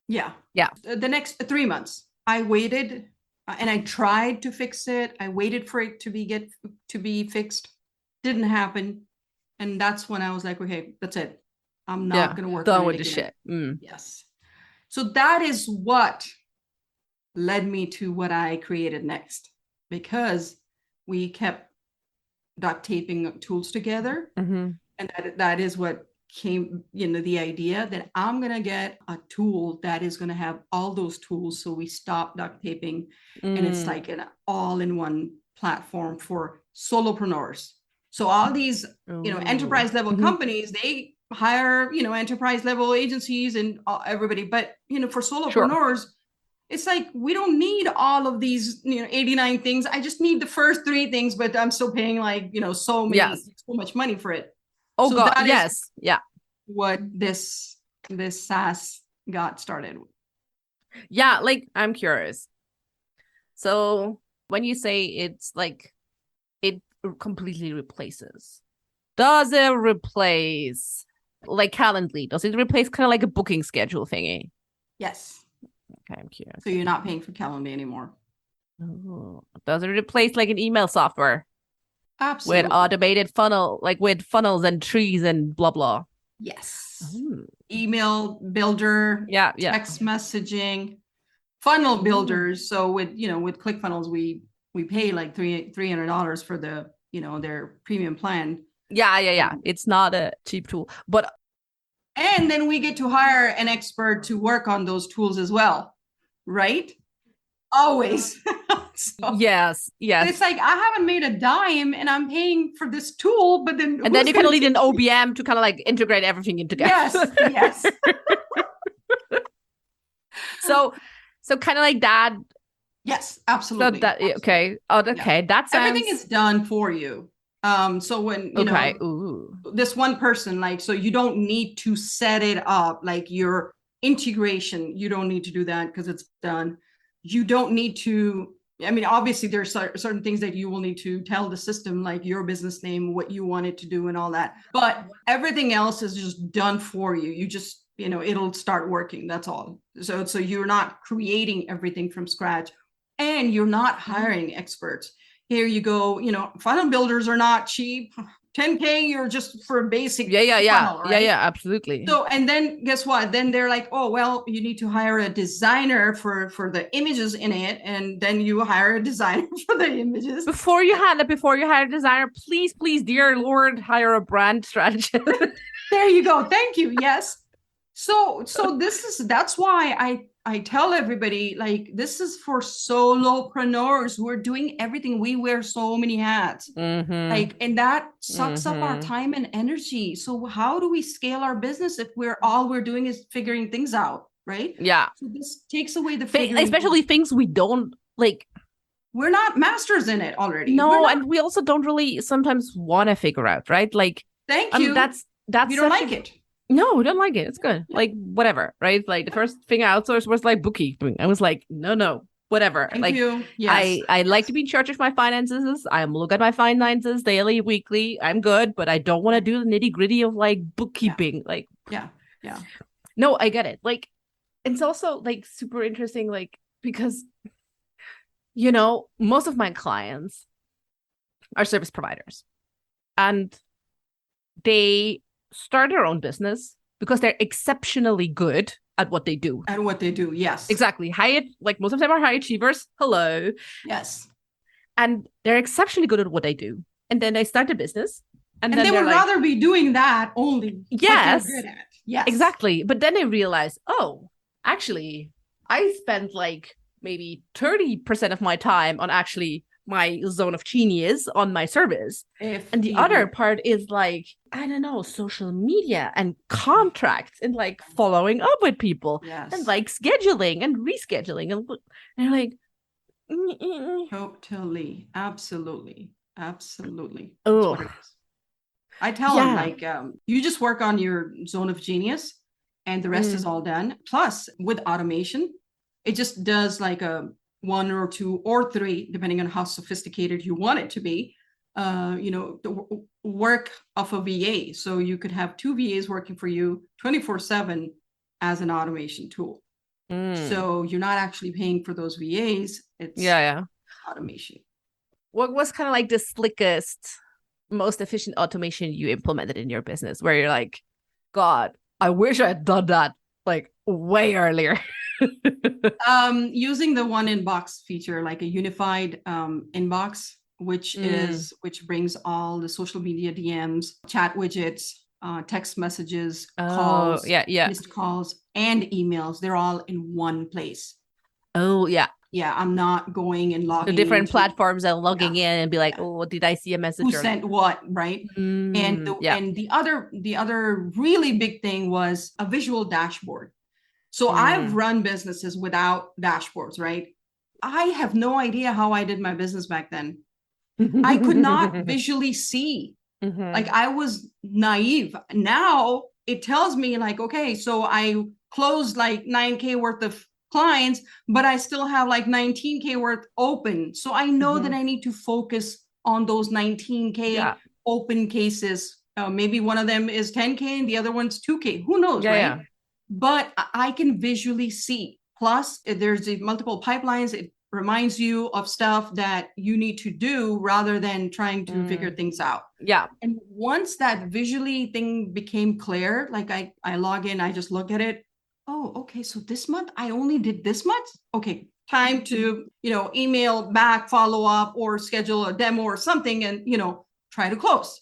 Yeah. The next 3 months, I waited. And I tried to fix it. I waited for it to be fixed. Didn't happen. And that's when I was like, okay, that's it. I'm not going to work done with the shit. Yes. So that is what led me to what I created next, because we kept duct taping tools together. And that is what came, the idea that I'm going to get a tool that is going to have all those tools. So we stop duct taping and it's like an all-in-one platform for solopreneurs. So all these, enterprise level companies, they hire, enterprise level agencies and everybody. But, for solopreneurs, it's like, we don't need all of these, 89 things. I just need the first 3 things, but I'm still paying so much money for it. Oh, so God, yes. Yeah. What this SaaS got started. Yeah, like, I'm curious. So when you say it's like, it completely replaces, does it replace like Calendly? Does it replace kind of like a booking schedule thingy? Yes. Okay, I'm curious. So you're not paying for Calendly anymore. Oh, does it replace like an email software? Absolutely. With automated funnel, like with funnels and trees and blah, blah. Yes. Email builder. Yeah. Text messaging, funnel builders. So with ClickFunnels, we pay like $300 for the, their premium plan. Yeah. It's not a cheap tool, and then we get to hire an expert to work on those tools as well. Right? Always. So yes. It's like, I haven't made a dime and I'm paying for this tool, but then you kind of need an OBM to kind of like integrate everything in together. Yes. So kind of like that. Yes, absolutely. So okay. Oh, okay. Yeah. That sounds... Everything is done for you. So when this one person, so you don't need to set it up, like your integration, you don't need to do that because it's done. You don't need to, obviously there's certain things that you will need to tell the system, like your business name, what you want it to do and all that. But everything else is just done for you. You just, it'll start working. That's all. So you're not creating everything from scratch and you're not hiring experts. Here you go, funnel builders are not cheap. 10K, you're just for a basic funnel, right? Yeah, absolutely. So, and then guess what? Then they're like, oh, well, you need to hire a designer for the images in it. And then you hire a designer for the images. Before you hire a designer, please, dear Lord, hire a brand strategist. There you go. Thank you. Yes. So that's why I tell everybody, like, this is for solopreneurs who are doing everything. We wear so many hats, and that sucks up our time and energy. So how do we scale our business if all we're doing is figuring things out, right? Yeah. So this takes away the especially things we don't like. We're not masters in it already. No, and we also don't really sometimes want to figure out, right? Like, thank you. That's you don't like it. No, we don't like it. It's good. Like, whatever, right? Like, the first thing I outsourced was like bookkeeping. I was like, no, whatever. Thank you. Yes. I like to be in charge of my finances. I'm look at my finances daily, weekly. I'm good, but I don't want to do the nitty gritty of like bookkeeping. Like, yeah. No, I get it. Like, it's also like super interesting, like, because, most of my clients are service providers and they start their own business because they're exceptionally good at what they do. Yes. Exactly. Like most of them are high achievers. Hello. Yes. And they're exceptionally good at what they do. And then they start a business. And then they would rather be doing that only. Yes. Good at. Yes. Exactly. But then they realize, oh, actually, I spent like maybe 30% of my time on actually my zone of genius on my service. And the other part is like, I don't know, social media and contracts and like following up with people and like scheduling and rescheduling. And they're like, totally. Absolutely. Oh, I tell them, like, you just work on your zone of genius and the rest is all done. Plus with automation, it just does like a 1 or 2 or 3, depending on how sophisticated you want it to be, the work of a VA. So you could have 2 VAs working for you 24/7 as an automation tool. So you're not actually paying for those VAs. It's automation. What was kind of like the slickest, most efficient automation you implemented in your business where you're like, God, I wish I had done that like way earlier? Using the one inbox feature, like a unified inbox. which brings all the social media DMs, chat widgets, text messages, calls, missed calls, and emails. They're all in one place. Oh, yeah. Yeah, I'm not going and logging the different into platforms and logging in and be like, oh, did I see a message? Who sent what, right? And the other really big thing was a visual dashboard. So I've run businesses without dashboards, right? I have no idea how I did my business back then. I could not visually see. Like, I was naive. Now it tells me like, okay, so I closed like 9K worth of clients, but I still have like 19K worth open. So I know that I need to focus on those 19K open cases. Maybe one of them is 10K and the other one's 2K. Who knows, right? Yeah. But I can visually see. Plus, there's the multiple pipelines. It reminds you of stuff that you need to do rather than trying to figure things out. Yeah. And once that visually thing became clear, like I log in, I just look at it. Oh, okay. So this month I only did this much. Okay. Time to, email back, follow up, or schedule a demo or something and, try to close.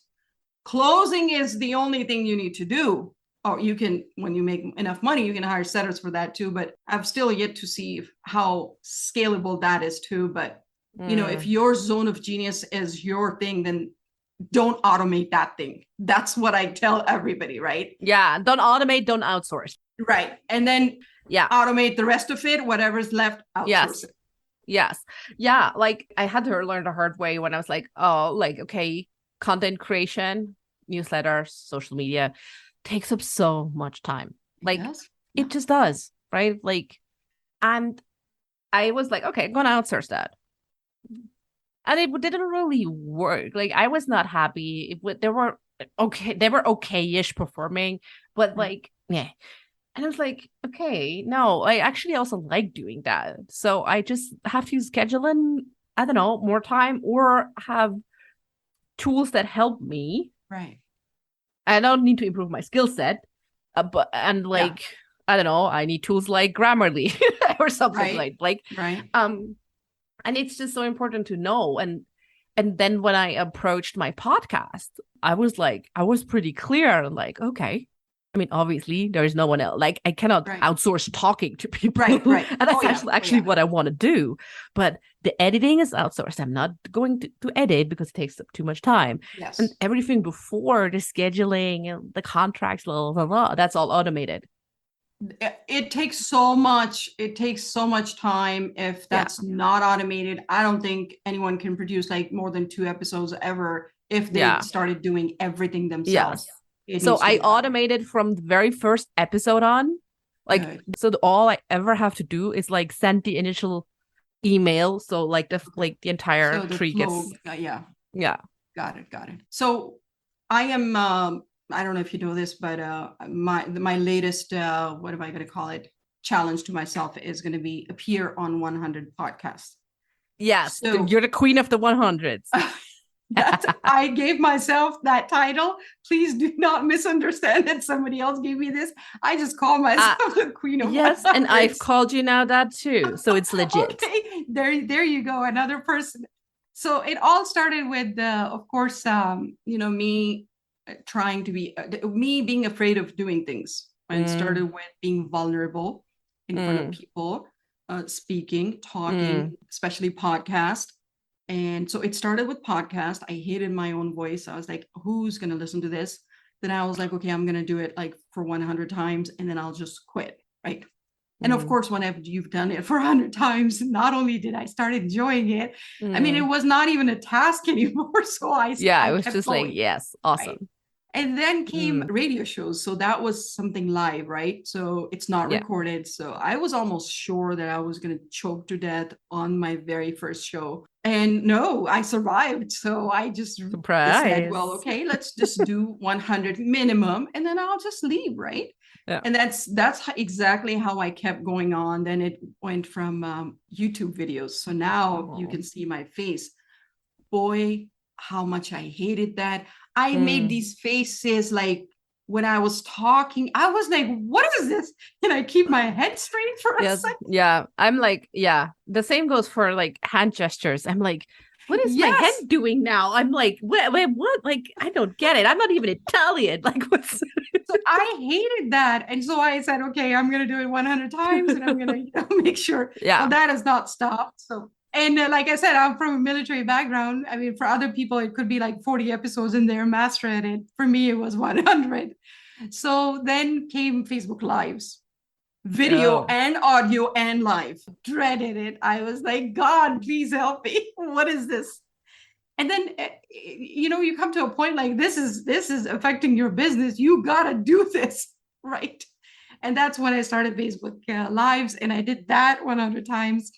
Closing is the only thing you need to do. Or you can, when you make enough money, you can hire setters for that too. But I've still yet to see how scalable that is too. But, if your zone of genius is your thing, then don't automate that thing. That's what I tell everybody, right? Yeah. Don't automate, don't outsource. Right. And then automate the rest of it, whatever's left, outsource it. Yes. Yeah. Like I had to learn the hard way when I was like, okay, content creation, newsletters, social media takes up so much time. Like it just does, right? Like, and I was like, okay, I'm going to outsource that. And it didn't really work. Like I was not happy. They were okay-ish performing, but like, yeah. And I was like, okay, no, I actually also like doing that. So I just have to schedule in, I don't know, more time or have tools that help me. Right. I don't need to improve my skill set, I don't know, I need tools like Grammarly or something like. And it's just so important to know. And then when I approached my podcast, I was pretty clear. Like, okay, I mean, obviously there's no one else. Like I cannot outsource talking to people. Right. And that's actually what I want to do. But the editing is outsourced. I'm not going to edit because it takes up too much time. Yes. And everything before the scheduling and the contracts, blah, blah, blah, that's all automated. It takes so much time if that's not automated. I don't think anyone can produce like more than 2 episodes ever if they started doing everything themselves. Yes. So I automated from the very first episode on, like, so all I ever have to do is like send the initial email. So like the entire tree gets. Yeah. Got it. So I am, I don't know if you know this, but my latest, what am I going to call it? Challenge to myself is going to be appear on 100 podcasts. Yes. So, you're the queen of the 100s. I gave myself that title. Please do not misunderstand that somebody else gave me this. I just call myself the queen of 100. And I've called you now that too. So it's legit. Okay, there you go. Another person. So it all started with, of course, me trying to be, me being afraid of doing things. And it started with being vulnerable in front of people, speaking, talking, especially podcast. And so it started with podcast. I hated my own voice. I was like, who's going to listen to this? Then I was like, okay, I'm going to do it like for 100 times and then I'll just quit. Right. And of course, whenever you've done it for 100 times, not only did I start enjoying it, I mean, it was not even a task anymore. So I was just going. Like, yes, awesome. Right? And then came radio shows. So that was something live, right? So it's not recorded. So I was almost sure that I was going to choke to death on my very first show. And no, I survived. So I just said, well, okay, let's just do 100 minimum and then I'll just leave, right? Yeah. And that's exactly how I kept going on. Then it went from YouTube videos. So now you can see my face. Boy, how much I hated that. I made these faces like when I was talking, I was like, what is this? Can I keep my head straight for a second? Yeah. I'm like, the same goes for like hand gestures. I'm like, What is my head doing now? I'm like, wait, what? Like, I don't get it. I'm not even Italian. Like, what's... So I hated that. And so I said, okay, I'm going to do it 100 times and I'm going to make sure. Yeah. Well, that has not stopped. So, and like I said, I'm from a military background. I mean, for other people, it could be like 40 episodes in there, master at it. For me, it was 100. So then came Facebook Lives. Video and audio and live. Dreaded it. I was like, God, please help me. What is this? And then, you come to a point like this is affecting your business. You got to do this, right? And that's when I started Facebook Lives, and I did that 100 times.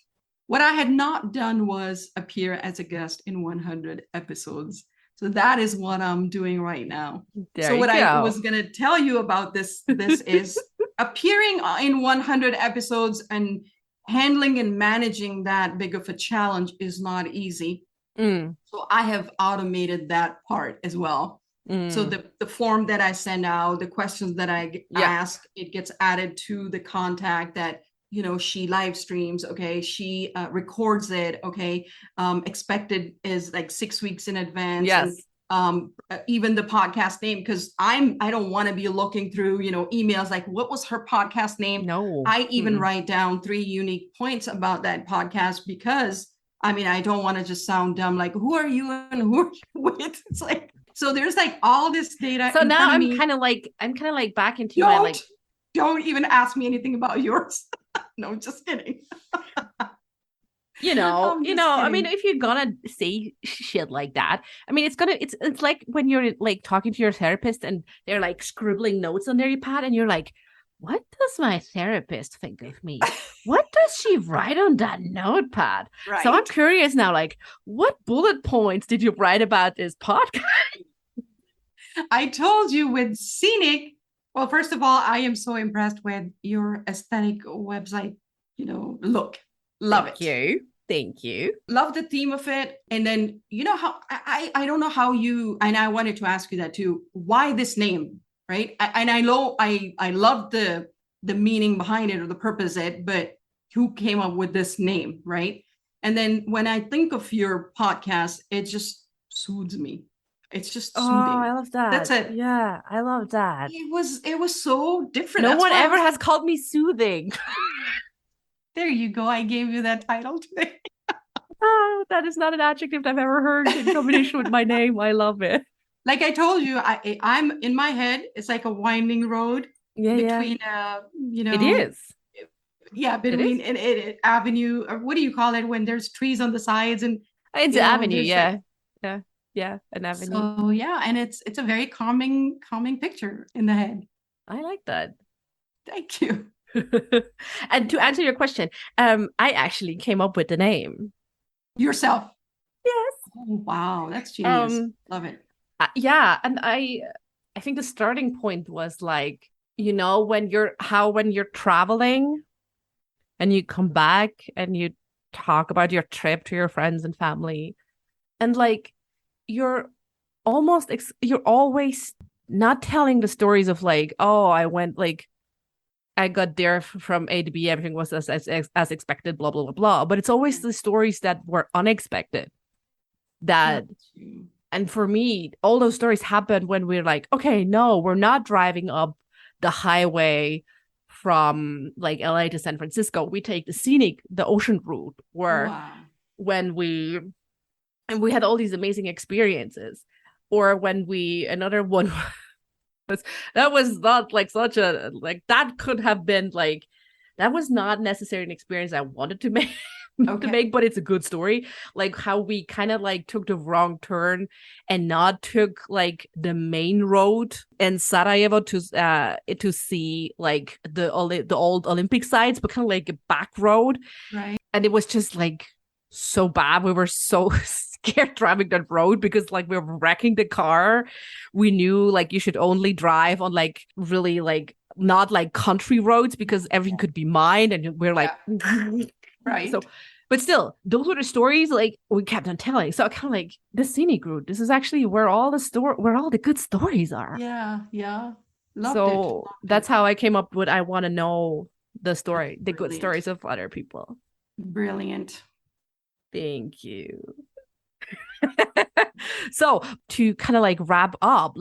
What I had not done was appear as a guest in 100 episodes. So that is what I'm doing right now. So what I was going to tell you about this is appearing in 100 episodes and handling and managing that big of a challenge is not easy. So I have automated that part as well. So the form that I send out, the questions that I ask, it gets added to the contact that, she live streams. Okay. She records it. Okay. Expected is like 6 weeks in advance. Yes. And, even the podcast name, because I don't want to be looking through, emails like, what was her podcast name? No. I even write down 3 unique points about that podcast because I don't want to just sound dumb. Like, who are you and who are you with? It's like, so there's like all this data. So now I'm kind of like back into my like. Don't even ask me anything about yours. No, I'm just kidding. Kidding. I mean, if you're gonna say shit like that, I mean, it's like when you're like talking to your therapist and they're like scribbling notes on their pad and you're like, what does my therapist think of me? What does she write on that notepad? Right. So I'm curious now, like, what bullet points did you write about this podcast? I told you with Scenic. Well, first of all, I am so impressed with your aesthetic website, look. Love it. Thank you. Love the theme of it. And then, how I don't know how you, and I wanted to ask you that too. Why this name, right? And I know I love the meaning behind it or the purpose of it, but who came up with this name, right? And then when I think of your podcast, it just soothes me. It's just soothing. Oh, I love that. That's it. Yeah, I love that. It was so different. No one ever has called me soothing. There you go. I gave you that title today. Oh, that is not an adjective I've ever heard in combination with my name. I love it. Like I told you, I'm in my head. It's like a winding road between, It is. Yeah, between an avenue, or what do you call it when there's trees on the sides and it's an avenue. Yeah, an avenue. So and it's a very calming picture in the head. I like that. Thank you. And to answer your question, I actually came up with the name yourself. Yes. Oh, wow, that's genius. Love it. And I think the starting point was like, when you're traveling and you come back and you talk about your trip to your friends and family, and like you're always not telling the stories of like, oh, I got there from A to B, everything was as expected, blah, blah, blah, blah. But it's always the stories that were unexpected. And for me, all those stories happened when we're like, okay, no, we're not driving up the highway from like LA to San Francisco. We take the ocean route when we had all these amazing experiences. Or when another one that was not like such a, like that could have been like, that was not necessarily an experience I wanted to make, but it's a good story. Like how we kind of like took the wrong turn and not took like the main road in Sarajevo to see like the old Olympic sites, but kind of like a back road. Right. And it was just like so bad. We were so scared driving that road because like we were wrecking the car. We knew like you should only drive on like really like not like country roads because everything could be mined, and we're like right. So but still, those were the stories like we kept on telling. So I kind of like the scenic route. This is actually where all the good stories are. Yeah. Loved it. That's how I came up with I want to know the story, the good stories of other people. Brilliant. Thank you. So to kind of like wrap up,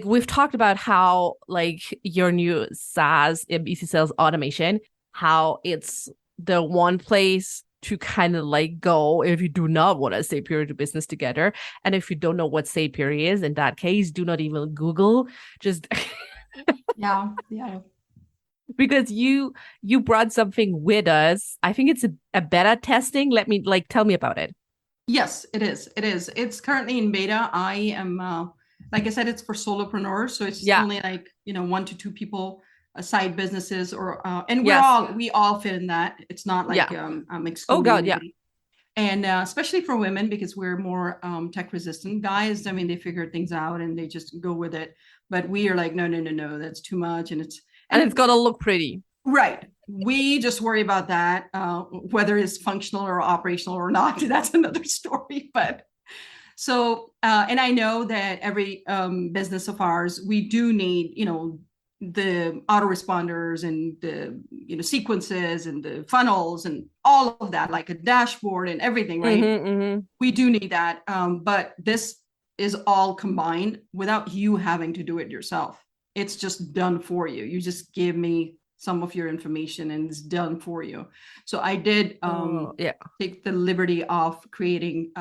we've talked about how like your new SaaS MBC sales automation, how it's the one place to kind of like go if you do not want to Zapier do business together. And if you don't know what Zapier is, in that case, do not even Google, just Yeah. because you brought something with us. I think it's a beta testing. Tell me about it. Yes, it is. It's currently in beta. I am, like I said, it's for solopreneurs. So it's only like, 1 to 2 people, side businesses, or and we all fit in that. It's not like I'm excluding. Oh God, anybody. And especially for women, because we're more tech resistant. Guys, I mean, they figure things out and they just go with it. But we are like, no, that's too much, and it's got to look pretty. Right. We just worry about that, whether it's functional or operational or not. That's another story. But so, and I know that every business of ours, we do need, the autoresponders and the, sequences and the funnels and all of that, like a dashboard and everything, right? We do need that. But this is all combined without you having to do it yourself. It's just done for you. You just give me some of your information and it's done for you. So I did take the liberty of creating,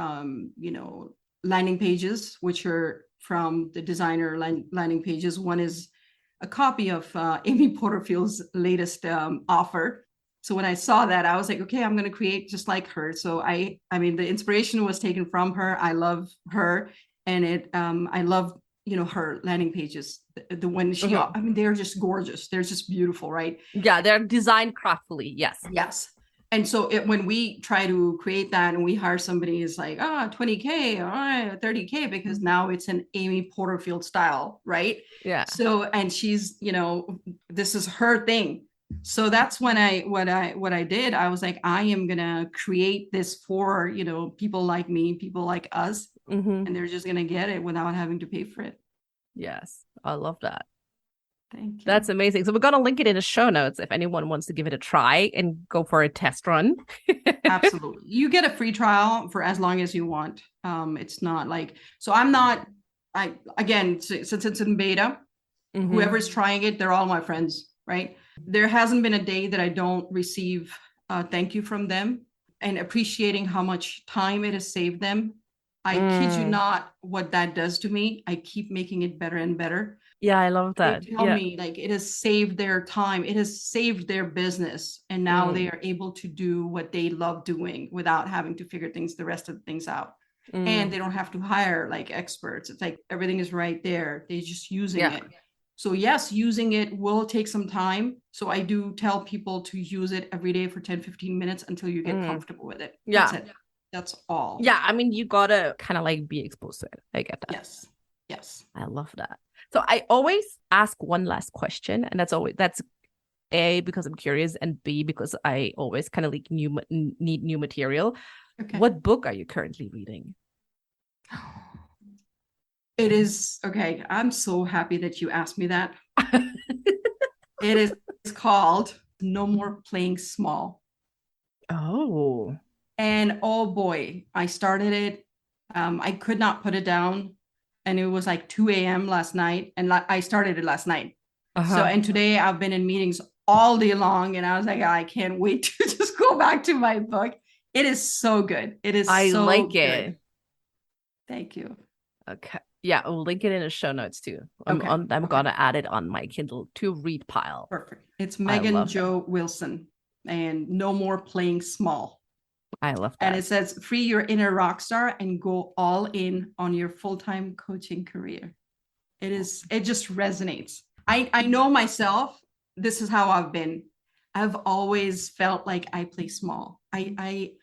landing pages, which are from the designer landing pages. One is a copy of Amy Porterfield's latest offer. So when I saw that, I was like, okay, I'm going to create just like her. So I mean, the inspiration was taken from her. I love her. And I love, her landing pages. The when she, I mean, they're just gorgeous. They're just beautiful, right? Yeah, they're designed craftily. Yes. And so when we try to create that and we hire somebody, is like, $20K, all right, $30K, because now it's an Amy Porterfield style, right? Yeah. So, and she's, this is her thing. So that's when what I did. I was like, I am gonna create this for, people like me, people like us, and they're just gonna get it without having to pay for it. Yes, I love that. Thank you. That's amazing. So we're gonna link it in the show notes if anyone wants to give it a try and go for a test run. Absolutely, you get a free trial for as long as you want. It's not like, so I'm not. Again, since it's in beta, whoever's trying it, they're all my friends, right? There hasn't been a day that I don't receive thank you from them and appreciating how much time it has saved them. I kid you not, what that does to me. I keep making it better and better. Yeah, I love that. They tell me like it has saved their time. It has saved their business. And now they are able to do what they love doing without having to figure the rest of the things out. And they don't have to hire like experts. It's like everything is right there. They're just using it. So yes, using it will take some time. So I do tell people to use it every day for 10-15 minutes until you get comfortable with it. Yeah. That's it. That's all. Yeah, I mean, you gotta kind of like be exposed to it. I get that. Yes. I love that. So I always ask one last question, and that's A, because I'm curious, and B, because I always kind of like need new material. Okay. What book are you currently reading? It is, okay, I'm so happy that you asked me that. It is called No More Playing Small. Oh. And oh boy, I started it. I could not put it down. And it was like 2 a.m. last night. And I started it last night. So, and today I've been in meetings all day long. And I was like, I can't wait to just go back to my book. It is so good. It is I so like good. It. Thank you. Okay. Yeah, I'll link it in the show notes too. I'm gonna add it on my Kindle to read pile. Perfect. It's Megan Jo Wilson, and No More Playing Small. I love that. And it says, free your inner rock star and go all in on your full-time coaching career. It just resonates. I know myself. This is how I've been. I've always felt like I play small. I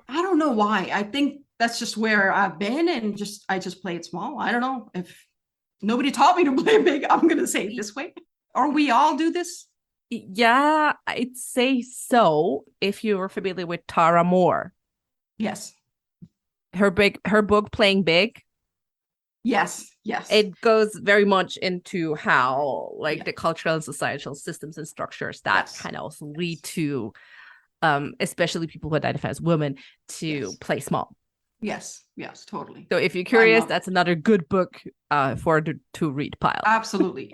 don't know why. I think that's just where I've been, and I just play it small. I don't know. If nobody taught me to play big, I'm going to say it this way. Or we all do this? Yeah, I'd say so. If you were familiar with Tara Moore. Yes. Her book, Playing Big. Yes. It goes very much into how the cultural and societal systems and structures that kind of lead to especially people who identify as women, to play small. Yes, totally. So if you're curious, that's another good book for the to read pile. Absolutely.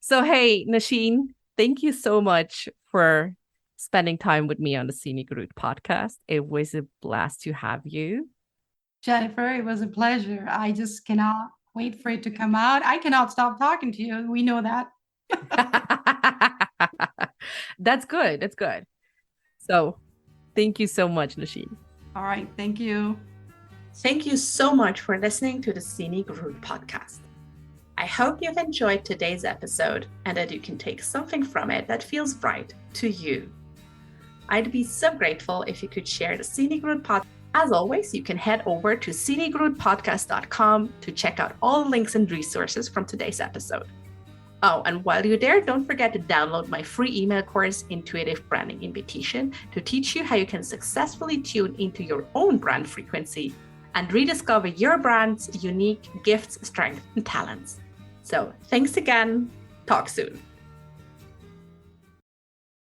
So, hey, Nosheen, thank you so much for spending time with me on the Scenic Route podcast. It was a blast to have you. Jennifer, it was a pleasure. I just cannot wait for it to come out. I cannot stop talking to you. We know that. That's good. That's good. So thank you so much, Nosheen. All right. Thank you. Thank you so much for listening to the Scenic Route podcast. I hope you've enjoyed today's episode and that you can take something from it that feels right to you. I'd be so grateful if you could share the Scenic Route podcast. As always, you can head over to scenicroutepodcast.com to check out all the links and resources from today's episode. Oh, and while you're there, don't forget to download my free email course, Intuitive Branding Invitation, to teach you how you can successfully tune into your own brand frequency and rediscover your brand's unique gifts, strengths, and talents. So thanks again. Talk soon.